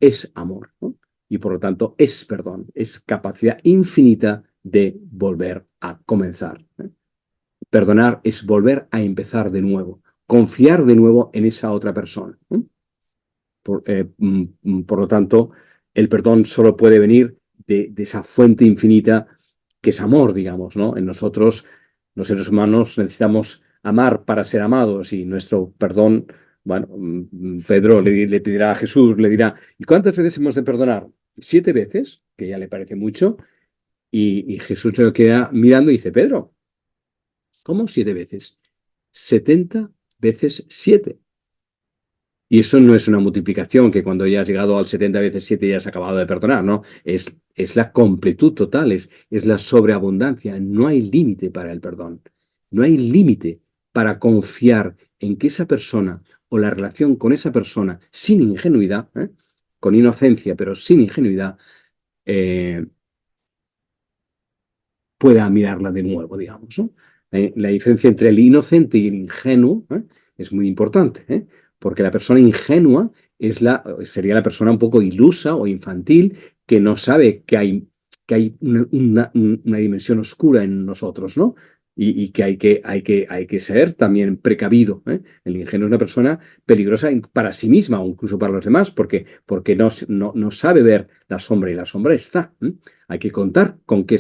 es amor, ¿no? Y por lo tanto es perdón, es capacidad infinita de volver a comenzar, ¿eh? Perdonar es volver a empezar de nuevo, confiar de nuevo en esa otra persona, ¿eh? Por lo tanto, el perdón solo puede venir de esa fuente infinita que es amor, digamos, ¿no? En nosotros, los seres humanos, necesitamos amar para ser amados y nuestro perdón, bueno, Pedro le pedirá a Jesús, le dirá, ¿y cuántas veces hemos de perdonar? 7 veces, que ya le parece mucho, y Jesús se lo queda mirando y dice, Pedro, ¿cómo 7 veces? 70 veces 7. Y eso no es una multiplicación que cuando ya has llegado al 70 veces 7 ya has acabado de perdonar, ¿no? Es la completud total, es la sobreabundancia. No hay límite para el perdón. No hay límite para confiar en que esa persona o la relación con esa persona sin ingenuidad, con inocencia, pero sin ingenuidad, eh, pueda mirarla de nuevo, digamos, ¿no? La diferencia entre el inocente y el ingenuo, es muy importante, porque la persona ingenua sería la persona un poco ilusa o infantil que no sabe que hay una dimensión oscura en nosotros, ¿no? Y que hay que ser también precavido, ¿eh? El ingenuo es una persona peligrosa para sí misma o incluso para los demás, porque no sabe ver la sombra y la sombra está, ¿eh? Hay que contar con que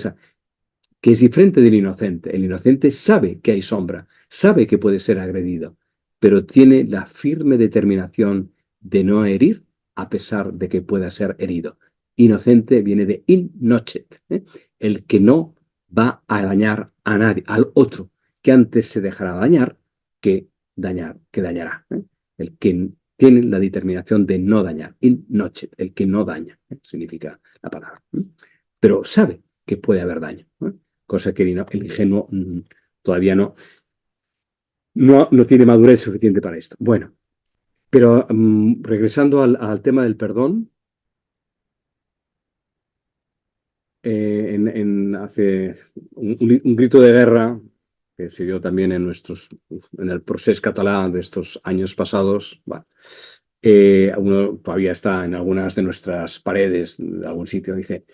es diferente del inocente. El inocente sabe que hay sombra, sabe que puede ser agredido, pero tiene la firme determinación de no herir a pesar de que pueda ser herido. Inocente viene de in nocet, ¿eh? El que no va a dañar a nadie, al otro, que antes se dejará dañar que dañará, ¿eh? El que tiene la determinación de no dañar, in nocet, el que no daña, significa la palabra, ¿eh? Pero sabe que puede haber daño, ¿eh? Cosa que el ingenuo todavía no tiene madurez suficiente para esto. Bueno, pero regresando al tema del perdón, hace un grito de guerra que se dio también en el procés catalán de estos años pasados. Bueno, uno todavía está en algunas de nuestras paredes de algún sitio, dice,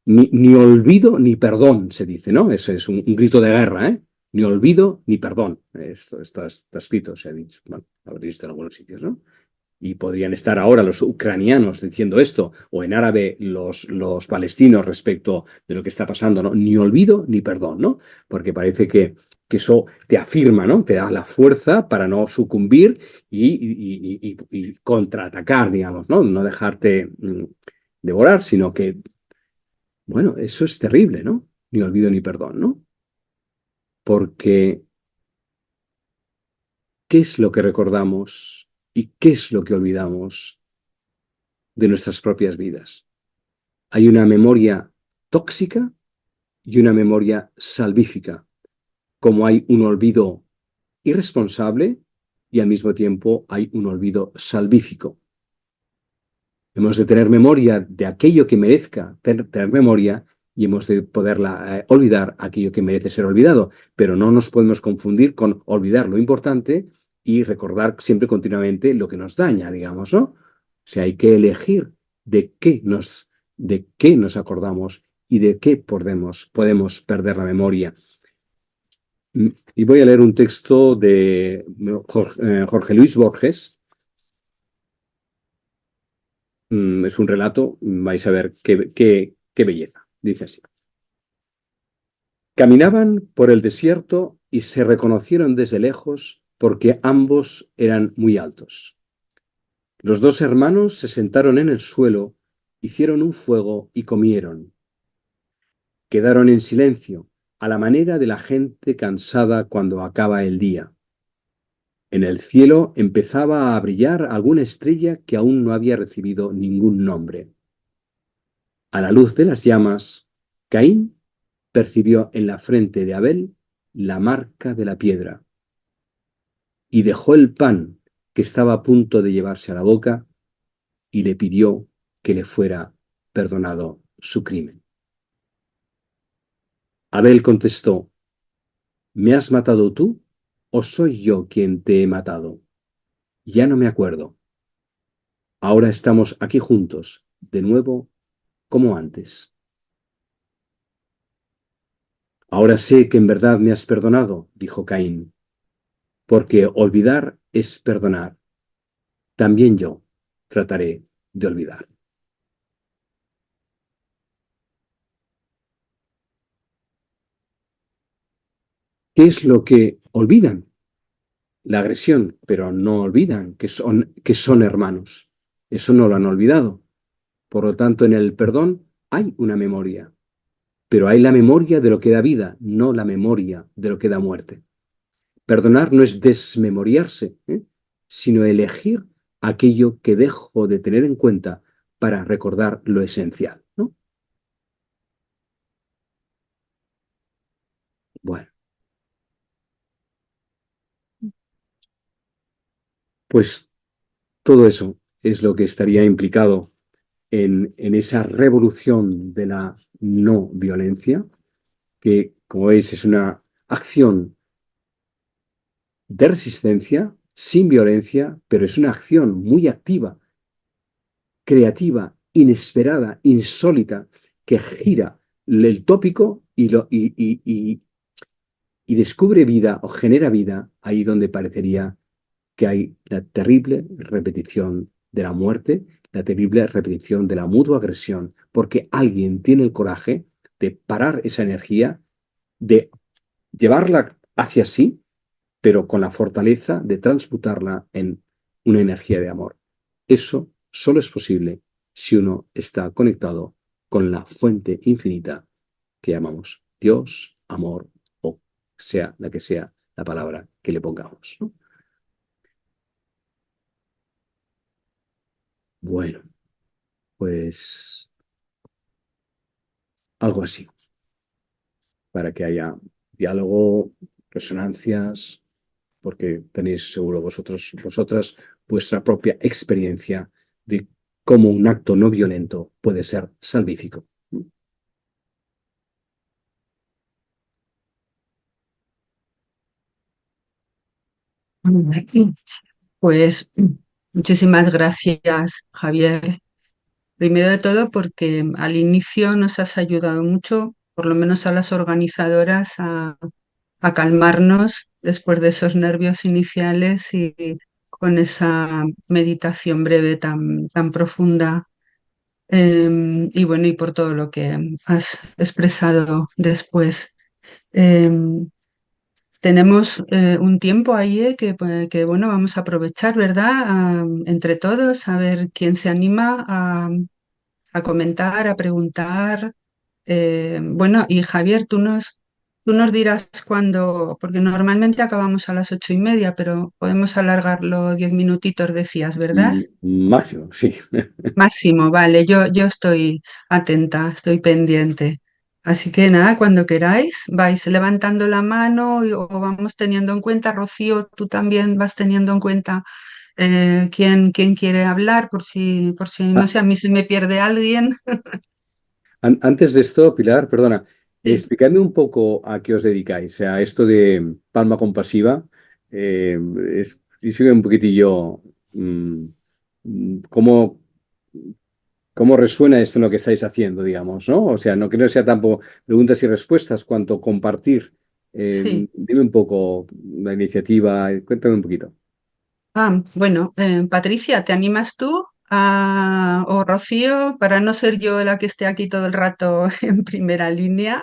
ni olvido ni perdón, se dice, ¿no? Ese es un grito de guerra, ¿eh? Ni olvido ni perdón. Esto está escrito, se ha dicho. Bueno, habréis visto en algunos sitios, ¿no? Y podrían estar ahora los ucranianos diciendo esto, o en árabe los palestinos respecto de lo que está pasando, ¿no? Ni olvido ni perdón, ¿no? Porque parece que eso te afirma, ¿no? Te da la fuerza para no sucumbir y contraatacar, digamos, ¿no? No dejarte devorar, sino que, bueno, eso es terrible, ¿no? Ni olvido ni perdón, ¿no? Porque, ¿qué es lo que recordamos y qué es lo que olvidamos de nuestras propias vidas? Hay una memoria tóxica y una memoria salvífica, como hay un olvido irresponsable y al mismo tiempo hay un olvido salvífico. Hemos de tener memoria de aquello que merezca tener memoria y hemos de poderla olvidar aquello que merece ser olvidado, pero no nos podemos confundir con olvidar lo importante y recordar siempre continuamente lo que nos daña, digamos, ¿no? O sea, hay que elegir de qué nos acordamos y de qué podemos perder la memoria. Y voy a leer un texto de Jorge Luis Borges. Es un relato, vais a ver qué belleza. Dice así. Caminaban por el desierto y se reconocieron desde lejos porque ambos eran muy altos. Los dos hermanos se sentaron en el suelo, hicieron un fuego y comieron. Quedaron en silencio, a la manera de la gente cansada cuando acaba el día. En el cielo empezaba a brillar alguna estrella que aún no había recibido ningún nombre. A la luz de las llamas, Caín percibió en la frente de Abel la marca de la piedra y dejó el pan que estaba a punto de llevarse a la boca y le pidió que le fuera perdonado su crimen. Abel contestó, ¿me has matado tú o soy yo quien te he matado? Ya no me acuerdo. Ahora estamos aquí juntos, de nuevo, como antes. Ahora sé que en verdad me has perdonado, dijo Caín, porque olvidar es perdonar. También yo trataré de olvidar. ¿Qué es lo que olvidan? La agresión, pero no olvidan que son hermanos. Eso no lo han olvidado. Por lo tanto, en el perdón hay una memoria, pero hay la memoria de lo que da vida, no la memoria de lo que da muerte. Perdonar no es desmemoriarse, sino elegir aquello que dejo de tener en cuenta para recordar lo esencial, ¿no? Bueno, pues todo eso es lo que estaría implicado en esa revolución de la no violencia, que, como veis, es una acción de resistencia sin violencia, pero es una acción muy activa, creativa, inesperada, insólita, que gira el tópico y descubre vida o genera vida ahí donde parecería que hay la terrible repetición de la muerte, la terrible repetición de la mutua agresión, porque alguien tiene el coraje de parar esa energía, de llevarla hacia sí, pero con la fortaleza de transmutarla en una energía de amor. Eso solo es posible si uno está conectado con la fuente infinita que llamamos Dios, amor o sea la que sea la palabra que le pongamos, ¿no? Bueno, pues algo así, para que haya diálogo, resonancias, porque tenéis seguro vosotras, vuestra propia experiencia de cómo un acto no violento puede ser salvífico. Pues muchísimas gracias, Javier. Primero de todo porque al inicio nos has ayudado mucho, por lo menos a las organizadoras, a calmarnos después de esos nervios iniciales y con esa meditación breve tan profunda. Y bueno, y por todo lo que has expresado después. Em, Tenemos un tiempo ahí que, bueno, vamos a aprovechar, ¿verdad? Entre todos, a ver quién se anima a comentar, a preguntar. Bueno, y Javier, tú nos dirás cuándo, porque normalmente acabamos a las 8:30, pero podemos alargarlo 10 minutitos, decías, ¿verdad? Máximo, sí. Máximo, vale, yo estoy atenta, estoy pendiente. Así que nada, cuando queráis, vais levantando la mano o vamos teniendo en cuenta, Rocío, tú también vas teniendo en cuenta quién quiere hablar, por si no Ah, sé, a mí se me pierde alguien. antes de esto, Pilar, perdona, Sí, explicadme un poco a qué os dedicáis, a esto de palma compasiva. Eh, explícame un poquitillo mm, cómo, cómo resuena esto en lo que estáis haciendo, digamos, ¿no? O sea, no que no sea tampoco preguntas y respuestas, cuanto compartir. sí. Dime un poco la iniciativa, cuéntame un poquito. Bueno, Patricia, ¿te animas tú o Rocío para no ser yo la que esté aquí todo el rato en primera línea?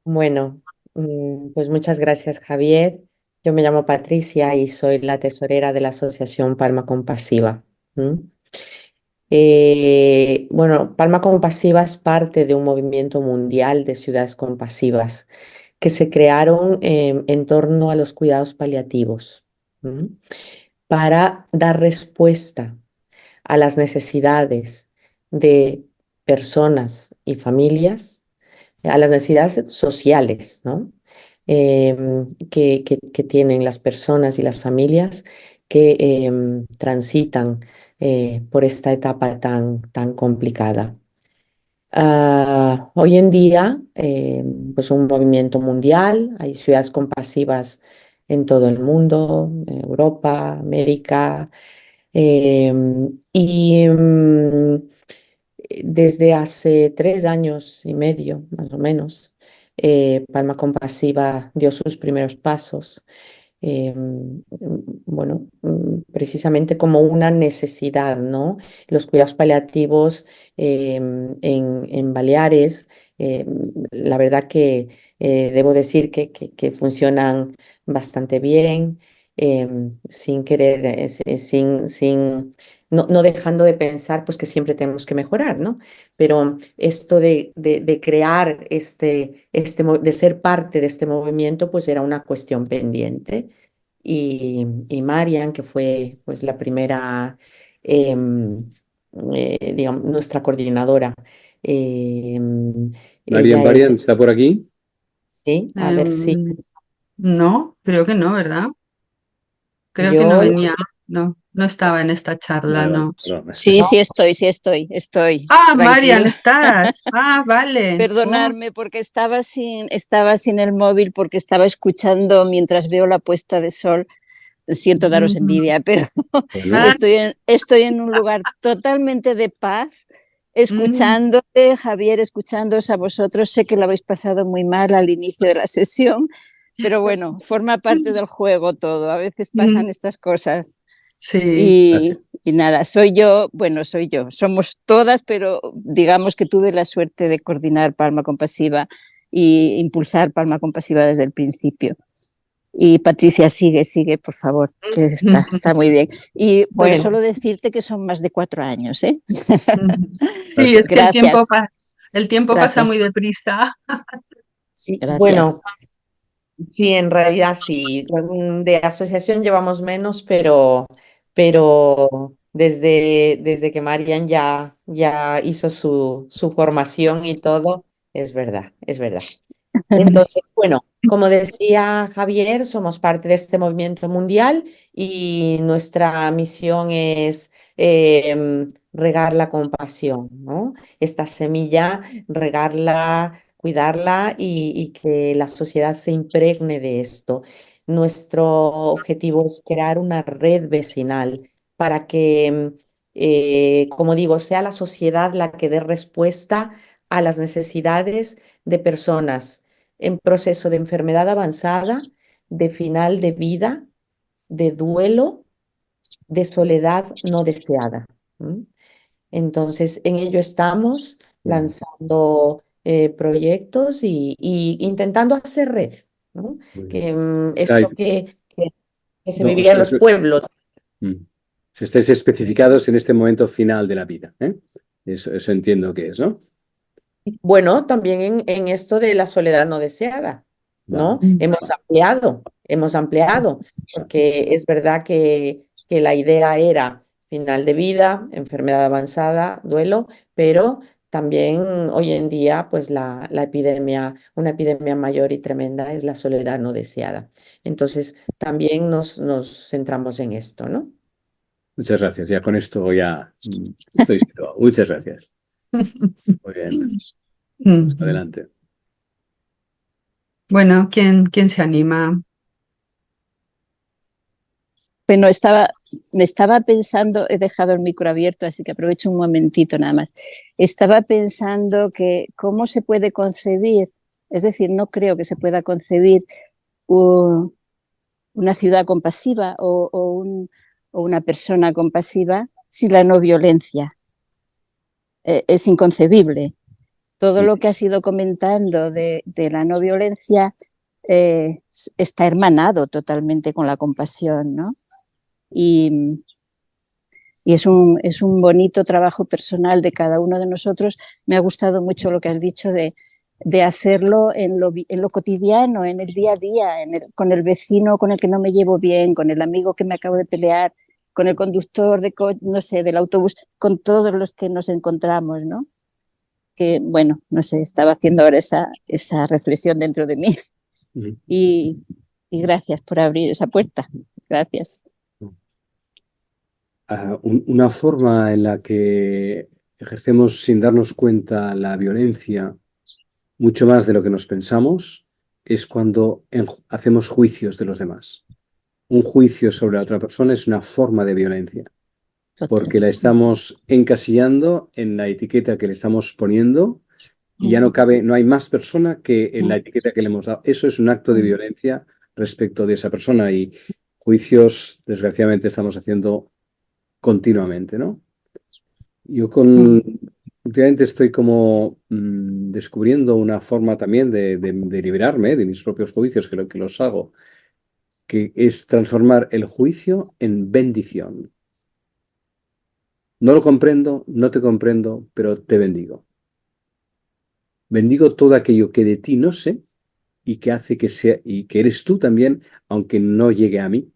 Bueno, pues muchas gracias, Javier. Yo me llamo Patricia y soy la tesorera de la Asociación Palma Compasiva. ¿M? Bueno, Palma Compasiva es parte de un movimiento mundial de ciudades compasivas que se crearon en torno a los cuidados paliativos, ¿m? Para dar respuesta a las necesidades de personas y familias, a las necesidades sociales, ¿no? Que tienen las personas y las familias que transitan por esta etapa tan complicada. Hoy en día, pues un movimiento mundial, hay ciudades compasivas en todo el mundo, en Europa, América, y desde hace 3 años y medio, más o menos, Palma Compasiva dio sus primeros pasos. Bueno, precisamente como una necesidad, ¿no? Los cuidados paliativos en Baleares, la verdad que debo decir que funcionan bastante bien, sin querer, no dejando de pensar pues que siempre tenemos que mejorar, ¿no? Pero esto de crear de ser parte de este movimiento, pues era una cuestión pendiente. Y Marian, que fue pues la primera, digamos, nuestra coordinadora, em, Marian ella Varian, es, ¿está por aquí? sí, a ver si Em, no, creo que no, ¿verdad? Creo que no yo, venía, no, no estaba en esta charla, Vale, vale, no. perdón. Sí, ¿no? estoy. Ah, Marian, Tranquila. estás. Ah, vale. Oh, Perdonadme porque estaba sin el móvil, porque estaba escuchando mientras veo la puesta de sol. Siento daros mm, envidia, pero Bueno, ah, estoy en un lugar totalmente de paz, mm, escuchándote, Javier, escuchándoos a vosotros. Sé que lo habéis pasado muy mal al inicio de la sesión, pero bueno, forma parte del juego todo. A veces mm, pasan estas cosas. sí. Y nada, soy yo, somos todas, pero digamos que tuve la suerte de coordinar Palma Compasiva e impulsar Palma Compasiva desde el principio. Y Patricia, sigue, por favor, que está muy bien. Y bueno, Bueno, solo decirte que son más de 4 años, ¿eh? Sí, es que Gracias, el tiempo pasa muy gracias, deprisa. sí, bueno, gracias. sí, en realidad sí, de asociación llevamos menos, pero desde que Marian ya hizo su formación y todo, es verdad, es verdad. Entonces, bueno, como decía Javier, somos parte de este movimiento mundial y nuestra misión es regar la compasión, ¿no? Esta semilla, regarla, cuidarla y que la sociedad se impregne de esto. Nuestro objetivo es crear una red vecinal para que, como digo, sea la sociedad la que dé respuesta a las necesidades de personas en proceso de enfermedad avanzada, de final de vida, de duelo, de soledad no deseada. ¿M? Entonces, en ello estamos lanzando proyectos y intentando hacer red, ¿no? muy bien. Que Estáis, esto que se no, vivía en los pueblos. mm. Si estáis especificados en este momento final de la vida, ¿eh? Eso entiendo que es, ¿no? Bueno, también en esto de la soledad no deseada, Vale. ¿no? Hemos ampliado, porque es verdad que la idea era final de vida, enfermedad avanzada, duelo, pero también hoy en día, pues la epidemia, una epidemia mayor y tremenda es la soledad no deseada. Entonces, también nos centramos en esto, ¿no? Muchas gracias. Ya con esto ya estoy situado. Muchas gracias. Muy bien. Ujú. Adelante. Bueno, ¿quién se anima? Bueno, me estaba pensando, he dejado el micro abierto, así que aprovecho un momentito nada más. Estaba pensando que cómo se puede concebir, es decir, no creo que se pueda concebir uh, una ciudad compasiva o una persona compasiva sin la no violencia. Es inconcebible. Todo lo que has ido comentando de la no violencia eh, está hermanado totalmente con la compasión, ¿no? Y, y es un bonito trabajo personal de cada uno de nosotros. Me ha gustado mucho lo que has dicho de hacerlo en lo cotidiano, en el día a día, con el vecino con el que no me llevo bien, con el amigo que me acabo de pelear, con el conductor no sé, del autobús, con todos los que nos encontramos, ¿no? Que, bueno, no sé, estaba haciendo ahora esa reflexión dentro de mí y gracias por abrir esa puerta. Gracias. una forma en la que ejercemos sin darnos cuenta la violencia mucho más de lo que nos pensamos es cuando hacemos juicios de los demás. Un juicio sobre la otra persona es una forma de violencia, porque la estamos encasillando en la etiqueta que le estamos poniendo y ya no cabe, no hay más persona que en la etiqueta que le hemos dado. Eso es un acto de violencia respecto de esa persona y juicios, desgraciadamente, estamos haciendo continuamente, ¿no? Yo últimamente estoy como descubriendo una forma también de liberarme de mis propios juicios, que los hago, que es transformar el juicio en bendición. No lo comprendo, no te comprendo, pero te bendigo. Bendigo todo aquello que de ti no sé y que hace que sea, y que eres tú también, aunque no llegue a mí.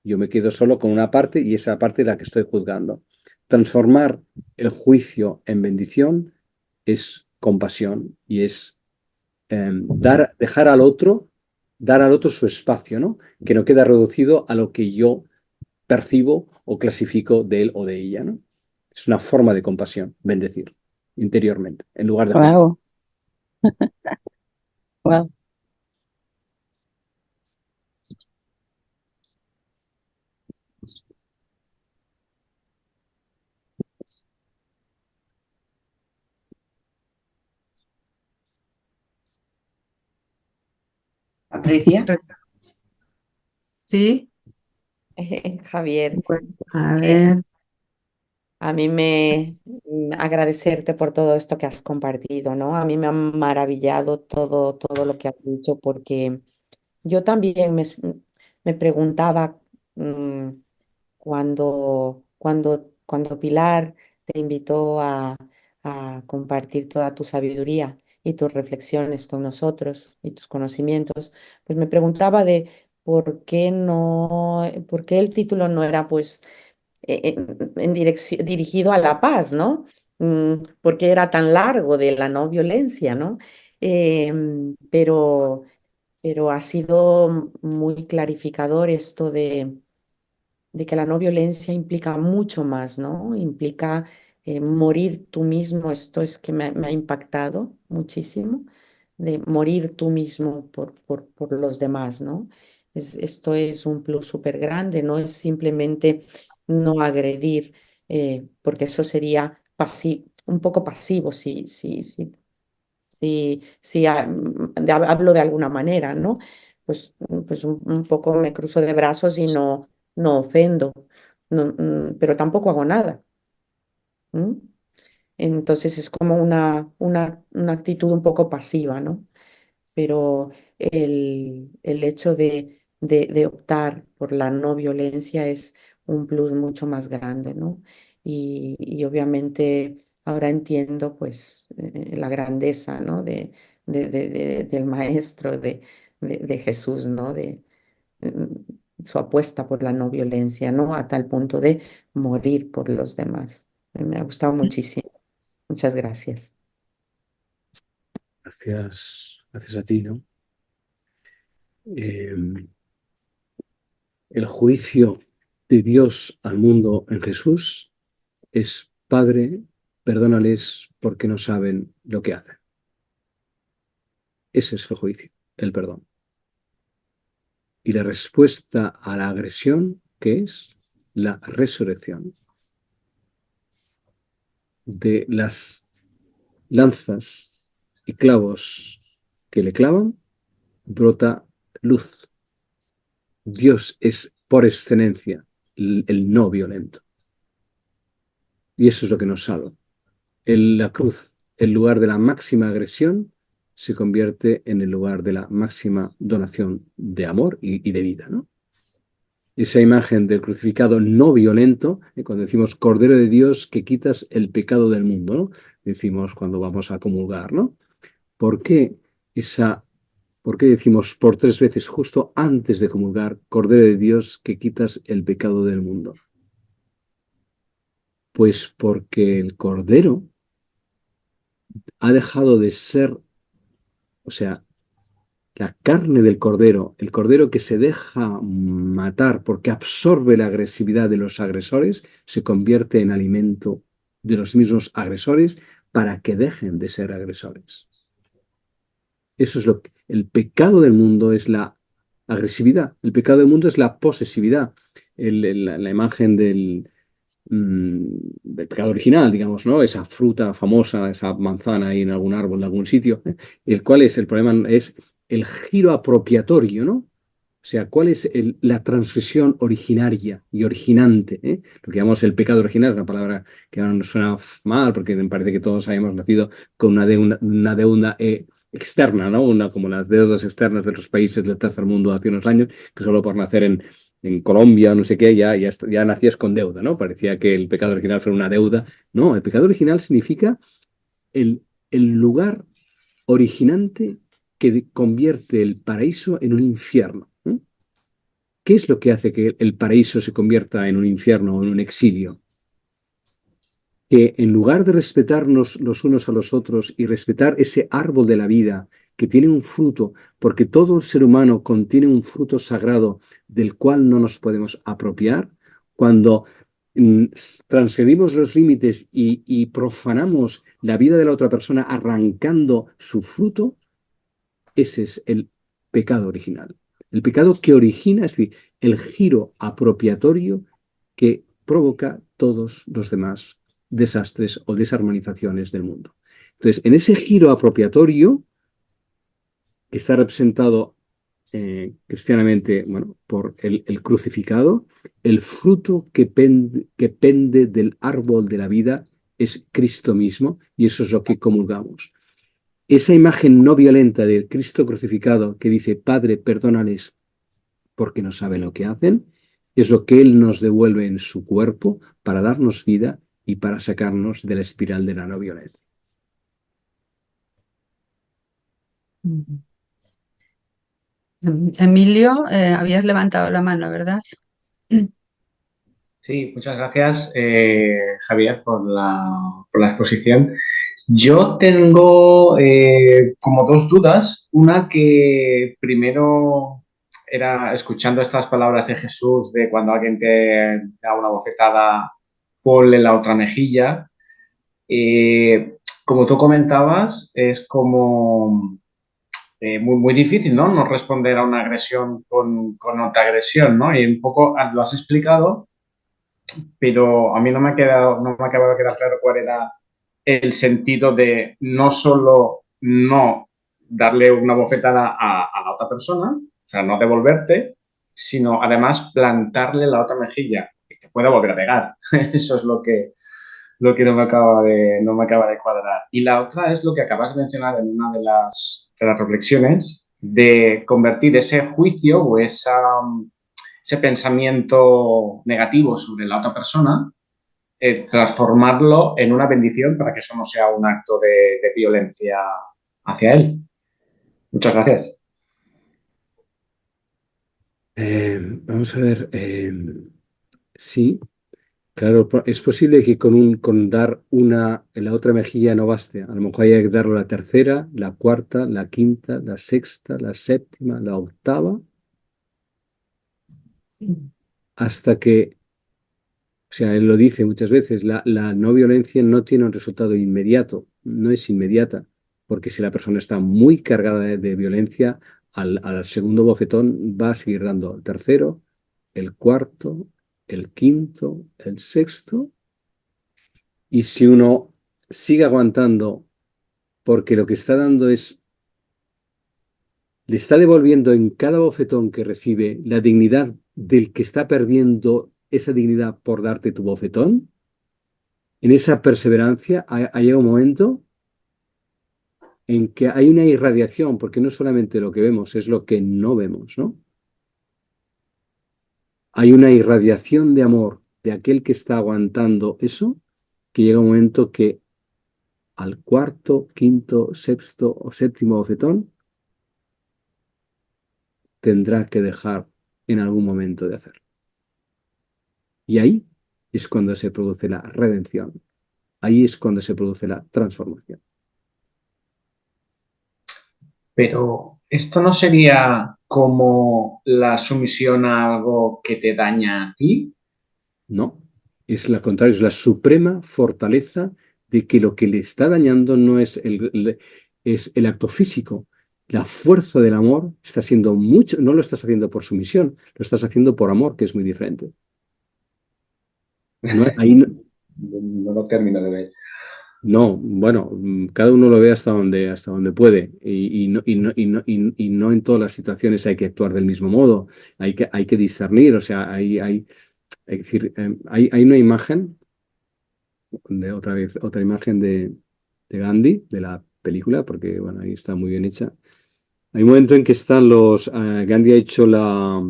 Yo me quedo solo con una parte y esa parte es la que estoy juzgando. Transformar el juicio en bendición es compasión y es dar al otro su espacio, ¿no? Que no queda reducido a lo que yo percibo o clasifico de él o de ella, ¿no? Es una forma de compasión, bendecir interiormente, en lugar de juzgar. Wow, wow. Patricia. Sí, Javier, bueno, a eh, ver, a mí agradecerte por todo esto que has compartido, ¿no? A mí me ha maravillado todo lo que has dicho porque yo también me preguntaba mm, cuando Pilar te invitó a compartir toda tu sabiduría y tus reflexiones con nosotros y tus conocimientos, pues me preguntaba de por qué el título no era pues dirigido a la paz, ¿no? ¿Por qué era tan largo de la no violencia, ¿no? Pero ha sido muy clarificador esto de que la no violencia implica mucho más, ¿no? Implica morir tú mismo. Esto es que me ha impactado muchísimo, de morir tú mismo por los demás, ¿no? Esto es un plus súper grande, no es simplemente no agredir, porque eso sería un poco pasivo, hablo de alguna manera, ¿no? Pues un poco me cruzo de brazos y no ofendo, pero tampoco hago nada. ¿M? Entonces es como una actitud un poco pasiva, ¿no? Pero el hecho de optar por la no violencia es un plus mucho más grande, ¿no? Y obviamente ahora entiendo pues la grandeza, ¿no? Del maestro, de Jesús, ¿no? Su apuesta por la no violencia, ¿no? A tal punto de morir por los demás. Me ha gustado muchísimo. Muchas gracias. Gracias a ti, ¿no? Eh, el juicio de Dios al mundo en Jesús es: Padre, perdónales porque no saben lo que hacen. Ese es el juicio, el perdón. Y la respuesta a la agresión, que es la resurrección de las lanzas y clavos que le clavan, brota luz. Dios es por excelencia el no violento. Y eso es lo que nos salva. La cruz, el lugar de la máxima agresión, se convierte en el lugar de la máxima donación de amor y de vida, ¿no? Esa imagen del crucificado no violento, cuando decimos Cordero de Dios que quitas el pecado del mundo, ¿no? Decimos cuando vamos a comulgar, ¿no? ¿Por qué por qué decimos por 3 veces justo antes de comulgar, Cordero de Dios que quitas el pecado del mundo? Pues porque el Cordero ha dejado de ser, o sea, la carne del cordero, el cordero que se deja matar porque absorbe la agresividad de los agresores, se convierte en alimento de los mismos agresores para que dejen de ser agresores. Eso es lo que el pecado del mundo es la agresividad, el pecado del mundo es la posesividad. La imagen del pecado original, digamos, ¿no? Esa fruta famosa, esa manzana ahí en algún árbol, de algún sitio. El cual es el problema, es el giro apropiatorio, ¿no? O sea, ¿cuál es la transgresión originaria y originante? Lo que llamamos el pecado original es una palabra que ahora nos suena mal porque me parece que todos hayamos nacido con una deuda externa, ¿no? Como las deudas externas de los países del tercer mundo hace unos años, que solo por nacer en Colombia, no sé qué, ya nacías con deuda, ¿no? Parecía que el pecado original fuera una deuda. No, el pecado original significa el, el lugar originante que convierte el paraíso en un infierno. ¿Qué es lo que hace que el paraíso se convierta en un infierno o en un exilio? Que en lugar de respetarnos los unos a los otros y respetar ese árbol de la vida que tiene un fruto, porque todo ser humano contiene un fruto sagrado del cual no nos podemos apropiar, cuando transgredimos los límites y profanamos la vida de la otra persona arrancando su fruto, ese es el pecado original. El pecado que origina, es decir, el giro apropiatorio que provoca todos los demás desastres o desarmonizaciones del mundo. Entonces, en ese giro apropiatorio, que está representado cristianamente, bueno, por el crucificado, el fruto que pende del árbol de la vida es Cristo mismo, y eso es lo que comulgamos. Esa imagen no violenta del Cristo crucificado que dice, Padre, perdónales porque no saben lo que hacen, es lo que Él nos devuelve en su cuerpo para darnos vida y para sacarnos de la espiral de la no violencia. Emilio, habías levantado la mano, ¿verdad? Sí, muchas gracias, Javier, por la exposición. Yo tengo como dos dudas. Una que primero era escuchando estas palabras de Jesús de cuando alguien te da una bofetada, ponle la otra mejilla. Como tú comentabas, es como muy difícil, ¿no? No responder a una agresión con otra agresión, ¿no? Y un poco lo has explicado, pero a mí no me ha acabado de quedar claro cuál era el sentido de no solo no darle una bofetada a la otra persona, o sea, no devolverte, sino además plantarle la otra mejilla, que te pueda volver a pegar. Eso es lo que no me acaba de cuadrar. Y la otra es lo que acabas de mencionar en una de las reflexiones, de convertir ese juicio o ese pensamiento negativo sobre la otra persona, transformarlo en una bendición para que eso no sea un acto de violencia hacia él. Muchas gracias. Vamos a ver. Sí, claro, es posible que con dar una en la otra mejilla no baste. A lo mejor hay que darle la tercera, la cuarta, la quinta, la sexta, la séptima, la octava, hasta que, o sea, él lo dice muchas veces, la no violencia no tiene un resultado inmediato, no es inmediata, porque si la persona está muy cargada de violencia, al segundo bofetón va a seguir dando el tercero, el cuarto, el quinto, el sexto, y si uno sigue aguantando porque lo que está dando le está devolviendo en cada bofetón que recibe la dignidad del que está perdiendo esa dignidad por darte tu bofetón, en esa perseverancia llega un momento en que hay una irradiación, porque no solamente lo que vemos, es lo que no vemos, ¿no? Hay una irradiación de amor de aquel que está aguantando eso, que llega un momento que al cuarto, quinto, sexto o séptimo bofetón tendrá que dejar en algún momento de hacerlo. Y ahí es cuando se produce la redención. Ahí es cuando se produce la transformación. Pero ¿Esto no sería como la sumisión a algo que te daña a ti? No, es lo contrario, es la suprema fortaleza de que lo que le está dañando no es es el acto físico. La fuerza del amor está siendo mucho, no lo estás haciendo por sumisión, lo estás haciendo por amor, que es muy diferente. No, ahí No lo termino de ver. no, bueno, cada uno lo ve hasta donde puede y no en todas las situaciones hay que actuar del mismo modo, hay que discernir, o sea, hay que decir, hay una imagen de otra vez, otra imagen de Gandhi, de la película, porque bueno, ahí está muy bien hecha. Hay un momento en que están Gandhi ha hecho la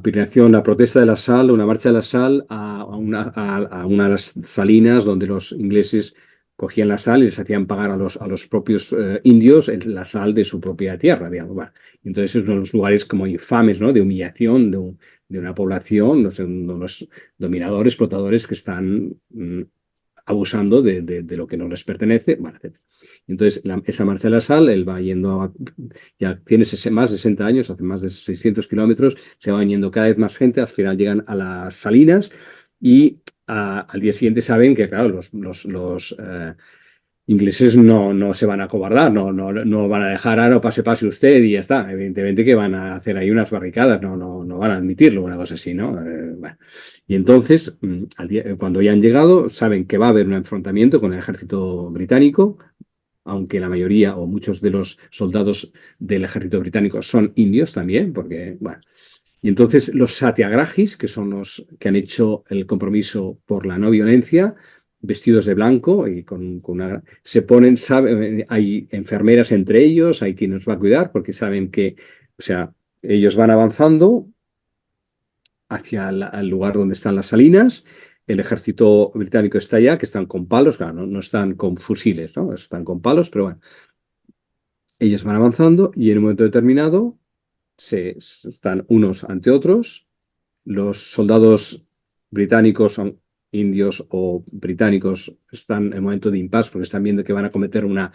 peregrinación, la protesta de la sal, una marcha de la sal a una de las salinas donde los ingleses cogían la sal y les hacían pagar a los propios indios la sal de su propia tierra, digamos. Bueno, entonces es uno de los lugares como infames, ¿no? De humillación de una población, no sé, unos dominadores, explotadores que están abusando de lo que no les pertenece, bueno, etc. Entonces, esa marcha de la sal, él va yendo, ya tiene más de 60 años, hace más de 600 kilómetros, se va viniendo cada vez más gente, al final llegan a las salinas y al día siguiente saben que, claro, los ingleses no se van a acobardar, no van a dejar, no pase usted y ya está. Evidentemente que van a hacer ahí unas barricadas, no van a admitirlo, una cosa así, ¿no? Bueno. Y entonces, cuando ya han llegado, saben que va a haber un enfrentamiento con el ejército británico, aunque la mayoría o muchos de los soldados del ejército británico son indios también, porque, bueno. Y entonces los satyagrahis, que son los que han hecho el compromiso por la no violencia, vestidos de blanco y con una... Se ponen, hay enfermeras entre ellos, hay quien nos va a cuidar, porque saben que, o sea, ellos van avanzando hacia el lugar donde están las salinas. El ejército británico está allá, que están con palos, claro, no están con fusiles, ¿no? Están con palos, pero bueno, ellos van avanzando y en un momento determinado están unos ante otros. Los soldados británicos, son indios o británicos, están en momento de impasse porque están viendo que van a cometer una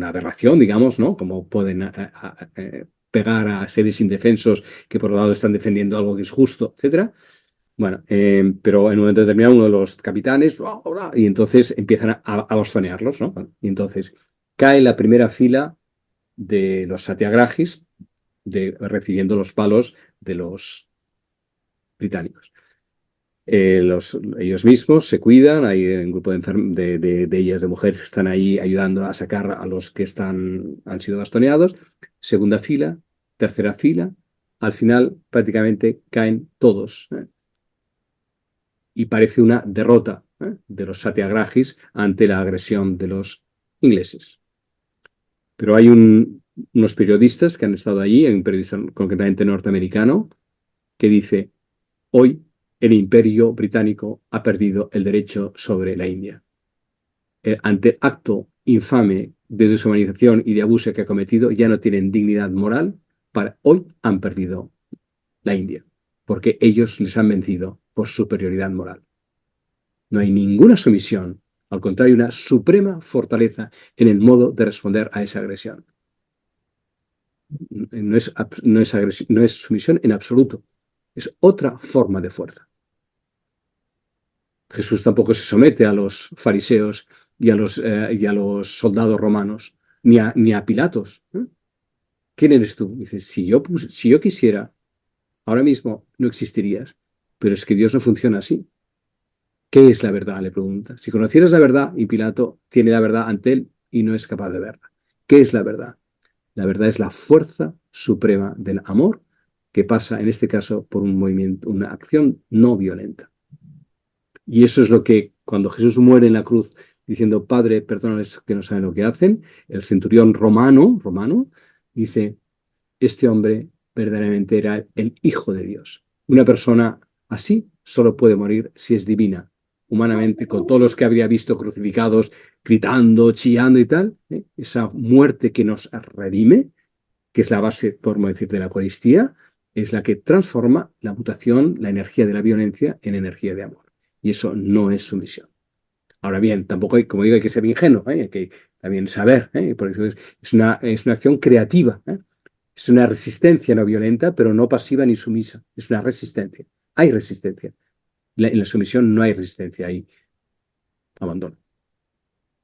aberración, digamos, ¿no? Como pueden pegar a seres indefensos que por un lado están defendiendo algo que es justo, etcétera. Bueno, pero en un momento determinado uno de los capitanes, y entonces empiezan a bastonearlos, ¿no? Y entonces cae la primera fila de los satyagrahis recibiendo los palos de los británicos. Ellos mismos se cuidan, hay un grupo de ellas, de mujeres, que están ahí ayudando a sacar a los que han sido bastoneados. Segunda fila, tercera fila, al final prácticamente caen todos. Y parece una derrota de los satyagrahis ante la agresión de los ingleses. Pero hay unos periodistas que han estado allí, un periodista concretamente norteamericano, que dice: hoy el imperio británico ha perdido el derecho sobre la India. Ante el acto infame de deshumanización y de abuso que ha cometido, ya no tienen dignidad moral. Hoy han perdido la India, porque ellos les han vencido por superioridad moral. No hay ninguna sumisión, al contrario, una suprema fortaleza en el modo de responder a esa agresión. No es sumisión en absoluto, es otra forma de fuerza. Jesús tampoco se somete a los fariseos y a los soldados romanos, ni a Pilatos. ¿Quién eres tú? Dice: si yo quisiera, ahora mismo no existirías, pero es que Dios no funciona así. ¿Qué es la verdad?, le pregunta. Si conocieras la verdad, y Pilato tiene la verdad ante él y no es capaz de verla. ¿Qué es la verdad? La verdad es la fuerza suprema del amor, que pasa en este caso por un movimiento, una acción no violenta. Y eso es lo que, cuando Jesús muere en la cruz diciendo: Padre, perdónales que no saben lo que hacen, el centurión romano dice: este hombre verdaderamente era el Hijo de Dios. Una persona así solo puede morir si es divina. Humanamente, con todos los que habría visto crucificados, gritando, chillando y tal, esa muerte que nos redime, que es la base, por decir, de la Eucaristía, es la que transforma la mutación, la energía de la violencia, en energía de amor. Y eso no es sumisión. Ahora bien, tampoco hay, como digo, hay que ser ingenuo, hay que también saber, por eso es una acción creativa, es una resistencia no violenta, pero no pasiva ni sumisa, es una resistencia. Hay resistencia. En la sumisión no hay resistencia, hay abandono.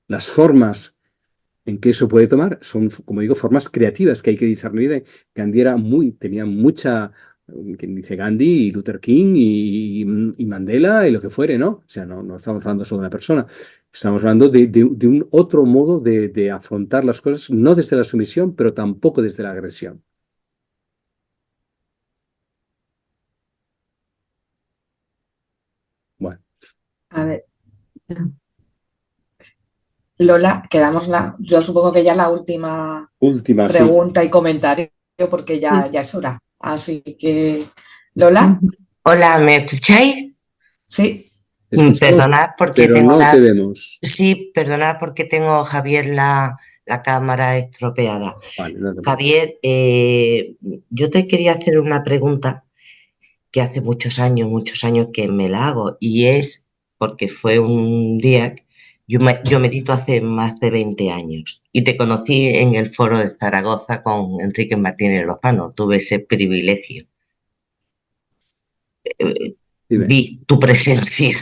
Las formas en que eso puede tomar son, como digo, formas creativas que hay que discernir. Gandhi tenía mucha, quien dice Gandhi y Luther King y Mandela y lo que fuere, ¿no? O sea, no estamos hablando solo de una persona, estamos hablando de un otro modo de afrontar las cosas, no desde la sumisión, pero tampoco desde la agresión. Bueno, A ver, Lola, yo supongo que ya la última última, sí. pregunta y comentario, porque Sí. ya es hora. Así que, Lola, Hola, ¿me escucháis? sí, Te escuchamos, Perdonad porque pero tengo no te vemos. Sí, perdonad porque tengo, Javier, la cámara estropeada. Vale, no te preocupes. Javier, yo te quería hacer una pregunta que hace muchos años que me la hago, y es porque fue un día, yo medito hace más de 20 años y te conocí en el foro de Zaragoza con Enrique Martínez Lozano, tuve ese privilegio. Dime. Vi tu presencia,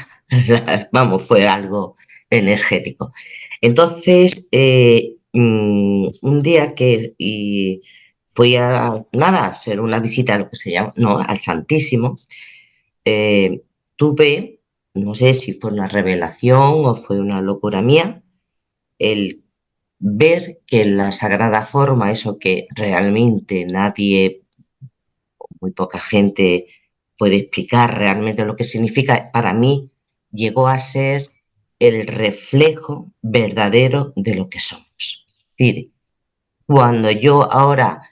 vamos, fue algo energético. Entonces, un día fui a hacer una visita a lo que se llama, no, al Santísimo, eh, tuve, no sé si fue una revelación o fue una locura mía, el ver que en la Sagrada Forma, eso que realmente nadie, muy poca gente puede explicar realmente lo que significa, para mí llegó a ser el reflejo verdadero de lo que somos. Es decir, cuando yo ahora,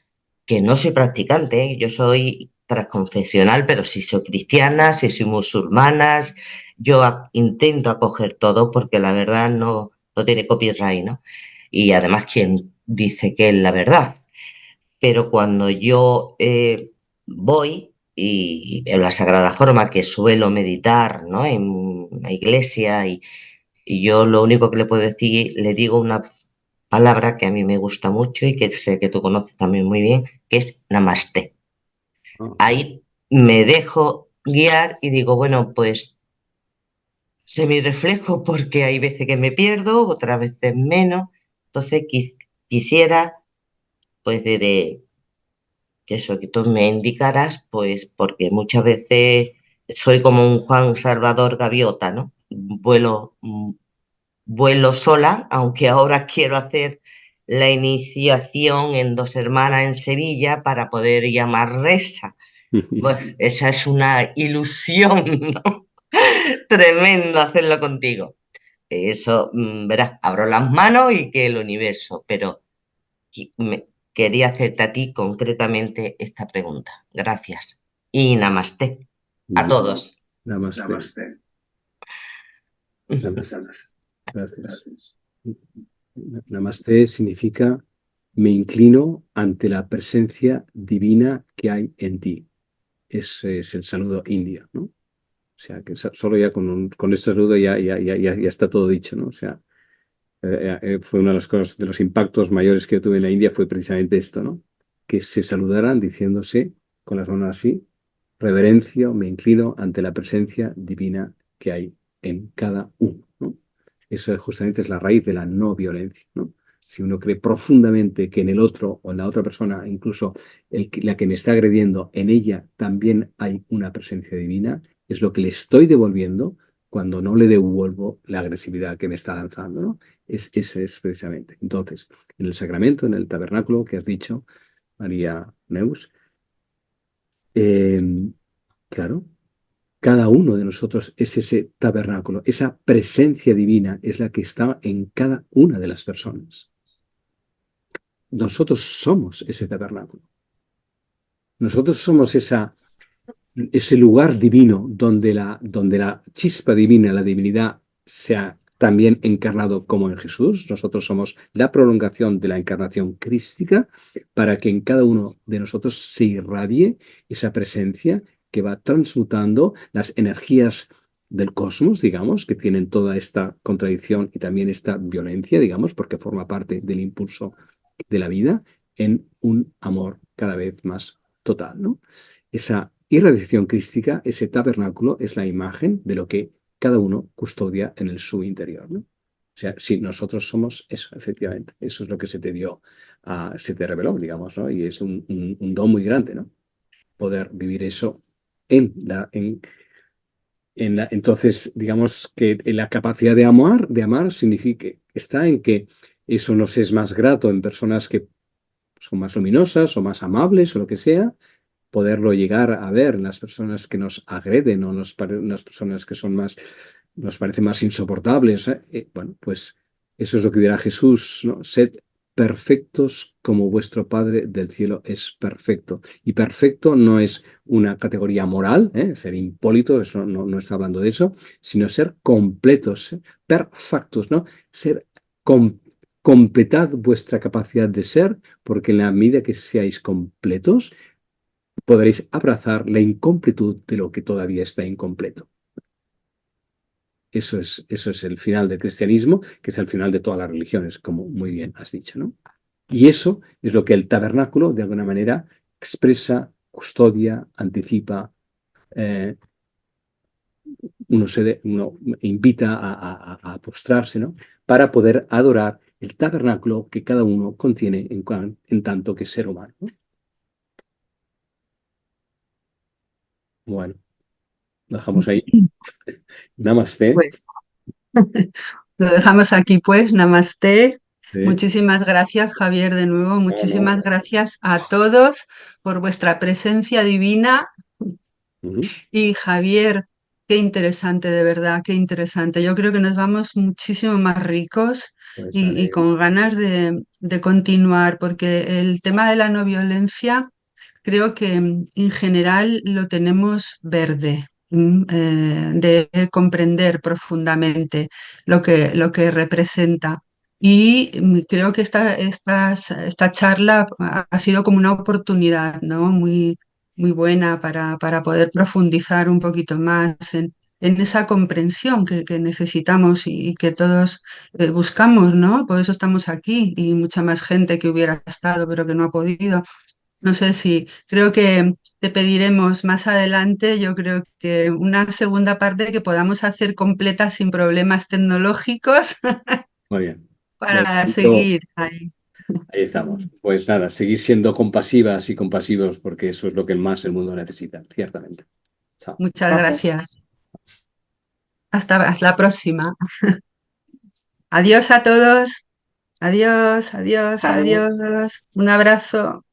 que no soy practicante, yo soy transconfesional, pero sí soy cristiana, sí soy musulmana, intento acoger todo porque la verdad no tiene copyright, ¿no? Y además, ¿quién dice que es la verdad? Pero cuando yo voy y en la Sagrada Forma, que suelo meditar, ¿no?, en la iglesia, y yo lo único que le puedo decir, le digo una palabra que a mí me gusta mucho y que sé que tú conoces también muy bien, que es Namaste. Ahí me dejo guiar y digo, bueno, pues sé mi reflejo porque hay veces que me pierdo, otras veces menos. Entonces quisiera, pues, que eso que tú me indicaras, pues porque muchas veces soy como un Juan Salvador Gaviota, ¿no? Vuelo sola, aunque ahora quiero hacer la iniciación en Dos Hermanas en Sevilla para poder llamar Resa. Pues esa es una ilusión, ¿no? Tremendo hacerlo contigo. Eso, verás, abro las manos y que el universo, pero quería hacerte a ti concretamente esta pregunta. Gracias. Y namaste a todos. Namaste. Namaste. Namaste. Gracias. Namaste significa me inclino ante la presencia divina que hay en ti. Ese es el saludo indio, ¿no? O sea, que solo ya con este saludo ya está todo dicho, ¿no? O sea, fue una de las cosas, de los impactos mayores que yo tuve en la India fue precisamente esto, ¿no? Que se saludaran diciéndose con las manos así, reverencio, me inclino ante la presencia divina que hay en cada uno, ¿no? Esa justamente es la raíz de la no violencia, ¿no? Si uno cree profundamente que en el otro o en la otra persona, incluso la que me está agrediendo, en ella también hay una presencia divina, es lo que le estoy devolviendo cuando no le devuelvo la agresividad que me está lanzando, ¿no? Ese es precisamente. Entonces, en el sacramento, en el tabernáculo que has dicho, María Neus, claro, cada uno de nosotros es ese tabernáculo, esa presencia divina es la que está en cada una de las personas. Nosotros somos ese tabernáculo. Nosotros somos ese lugar divino donde la chispa divina, la divinidad, se ha también encarnado como en Jesús. Nosotros somos la prolongación de la encarnación crística para que en cada uno de nosotros se irradie esa presencia que va transmutando las energías del cosmos, digamos, que tienen toda esta contradicción y también esta violencia, digamos, porque forma parte del impulso de la vida, en un amor cada vez más total, ¿no? Esa irradiación crística, ese tabernáculo, es la imagen de lo que cada uno custodia en el su interior, ¿no? O sea, si nosotros somos eso, efectivamente, eso es lo que se te dio, se te reveló, digamos, ¿no? Y es un don muy grande, ¿no? Poder vivir eso entonces, digamos que la capacidad de amar significa, está en que eso nos es más grato en personas que son más luminosas o más amables o lo que sea, poderlo llegar a ver en las personas que nos agreden o las personas que son más, nos parecen más insoportables. Bueno, pues eso es lo que dirá Jesús, ¿no? Sed perfectos como vuestro Padre del cielo es perfecto. Y perfecto no es una categoría moral, ser impólito, eso no está hablando de eso, sino ser completos, perfectos, ¿no? Ser completad vuestra capacidad de ser, porque en la medida que seáis completos, podréis abrazar la incompletud de lo que todavía está incompleto. Eso es el final del cristianismo, que es el final de todas las religiones, como muy bien has dicho, ¿no? Y eso es lo que el tabernáculo, de alguna manera, expresa, custodia, anticipa. Uno invita a postrarse, ¿no? Para poder adorar el tabernáculo que cada uno contiene en tanto que ser humano, ¿no? Bueno, lo dejamos ahí. Namaste. Pues lo dejamos aquí, pues. Namaste. Sí. Muchísimas gracias, Javier, de nuevo. Muchísimas gracias a todos por vuestra presencia divina. Y Javier, qué interesante, de verdad, qué interesante. Yo creo que nos vamos muchísimo más ricos Pues y con ganas de continuar, porque el tema de la no violencia creo que en general lo tenemos verde, de comprender profundamente lo que representa. Y creo que esta charla ha sido como una oportunidad, ¿no? Muy buena para poder profundizar un poquito más en esa comprensión que necesitamos y que todos buscamos, ¿no? Por eso estamos aquí y mucha más gente que hubiera estado pero que no ha podido. No sé si, creo que te pediremos más adelante, yo creo que una segunda parte que podamos hacer completa sin problemas tecnológicos Muy bien. para seguir ahí. Ahí estamos. Pues nada, seguir siendo compasivas y compasivos porque eso es lo que más el mundo necesita, ciertamente. Chao. Muchas Gracias. gracias. Hasta la próxima. Adiós a todos. Adiós, adiós, Salud. adiós. Un abrazo.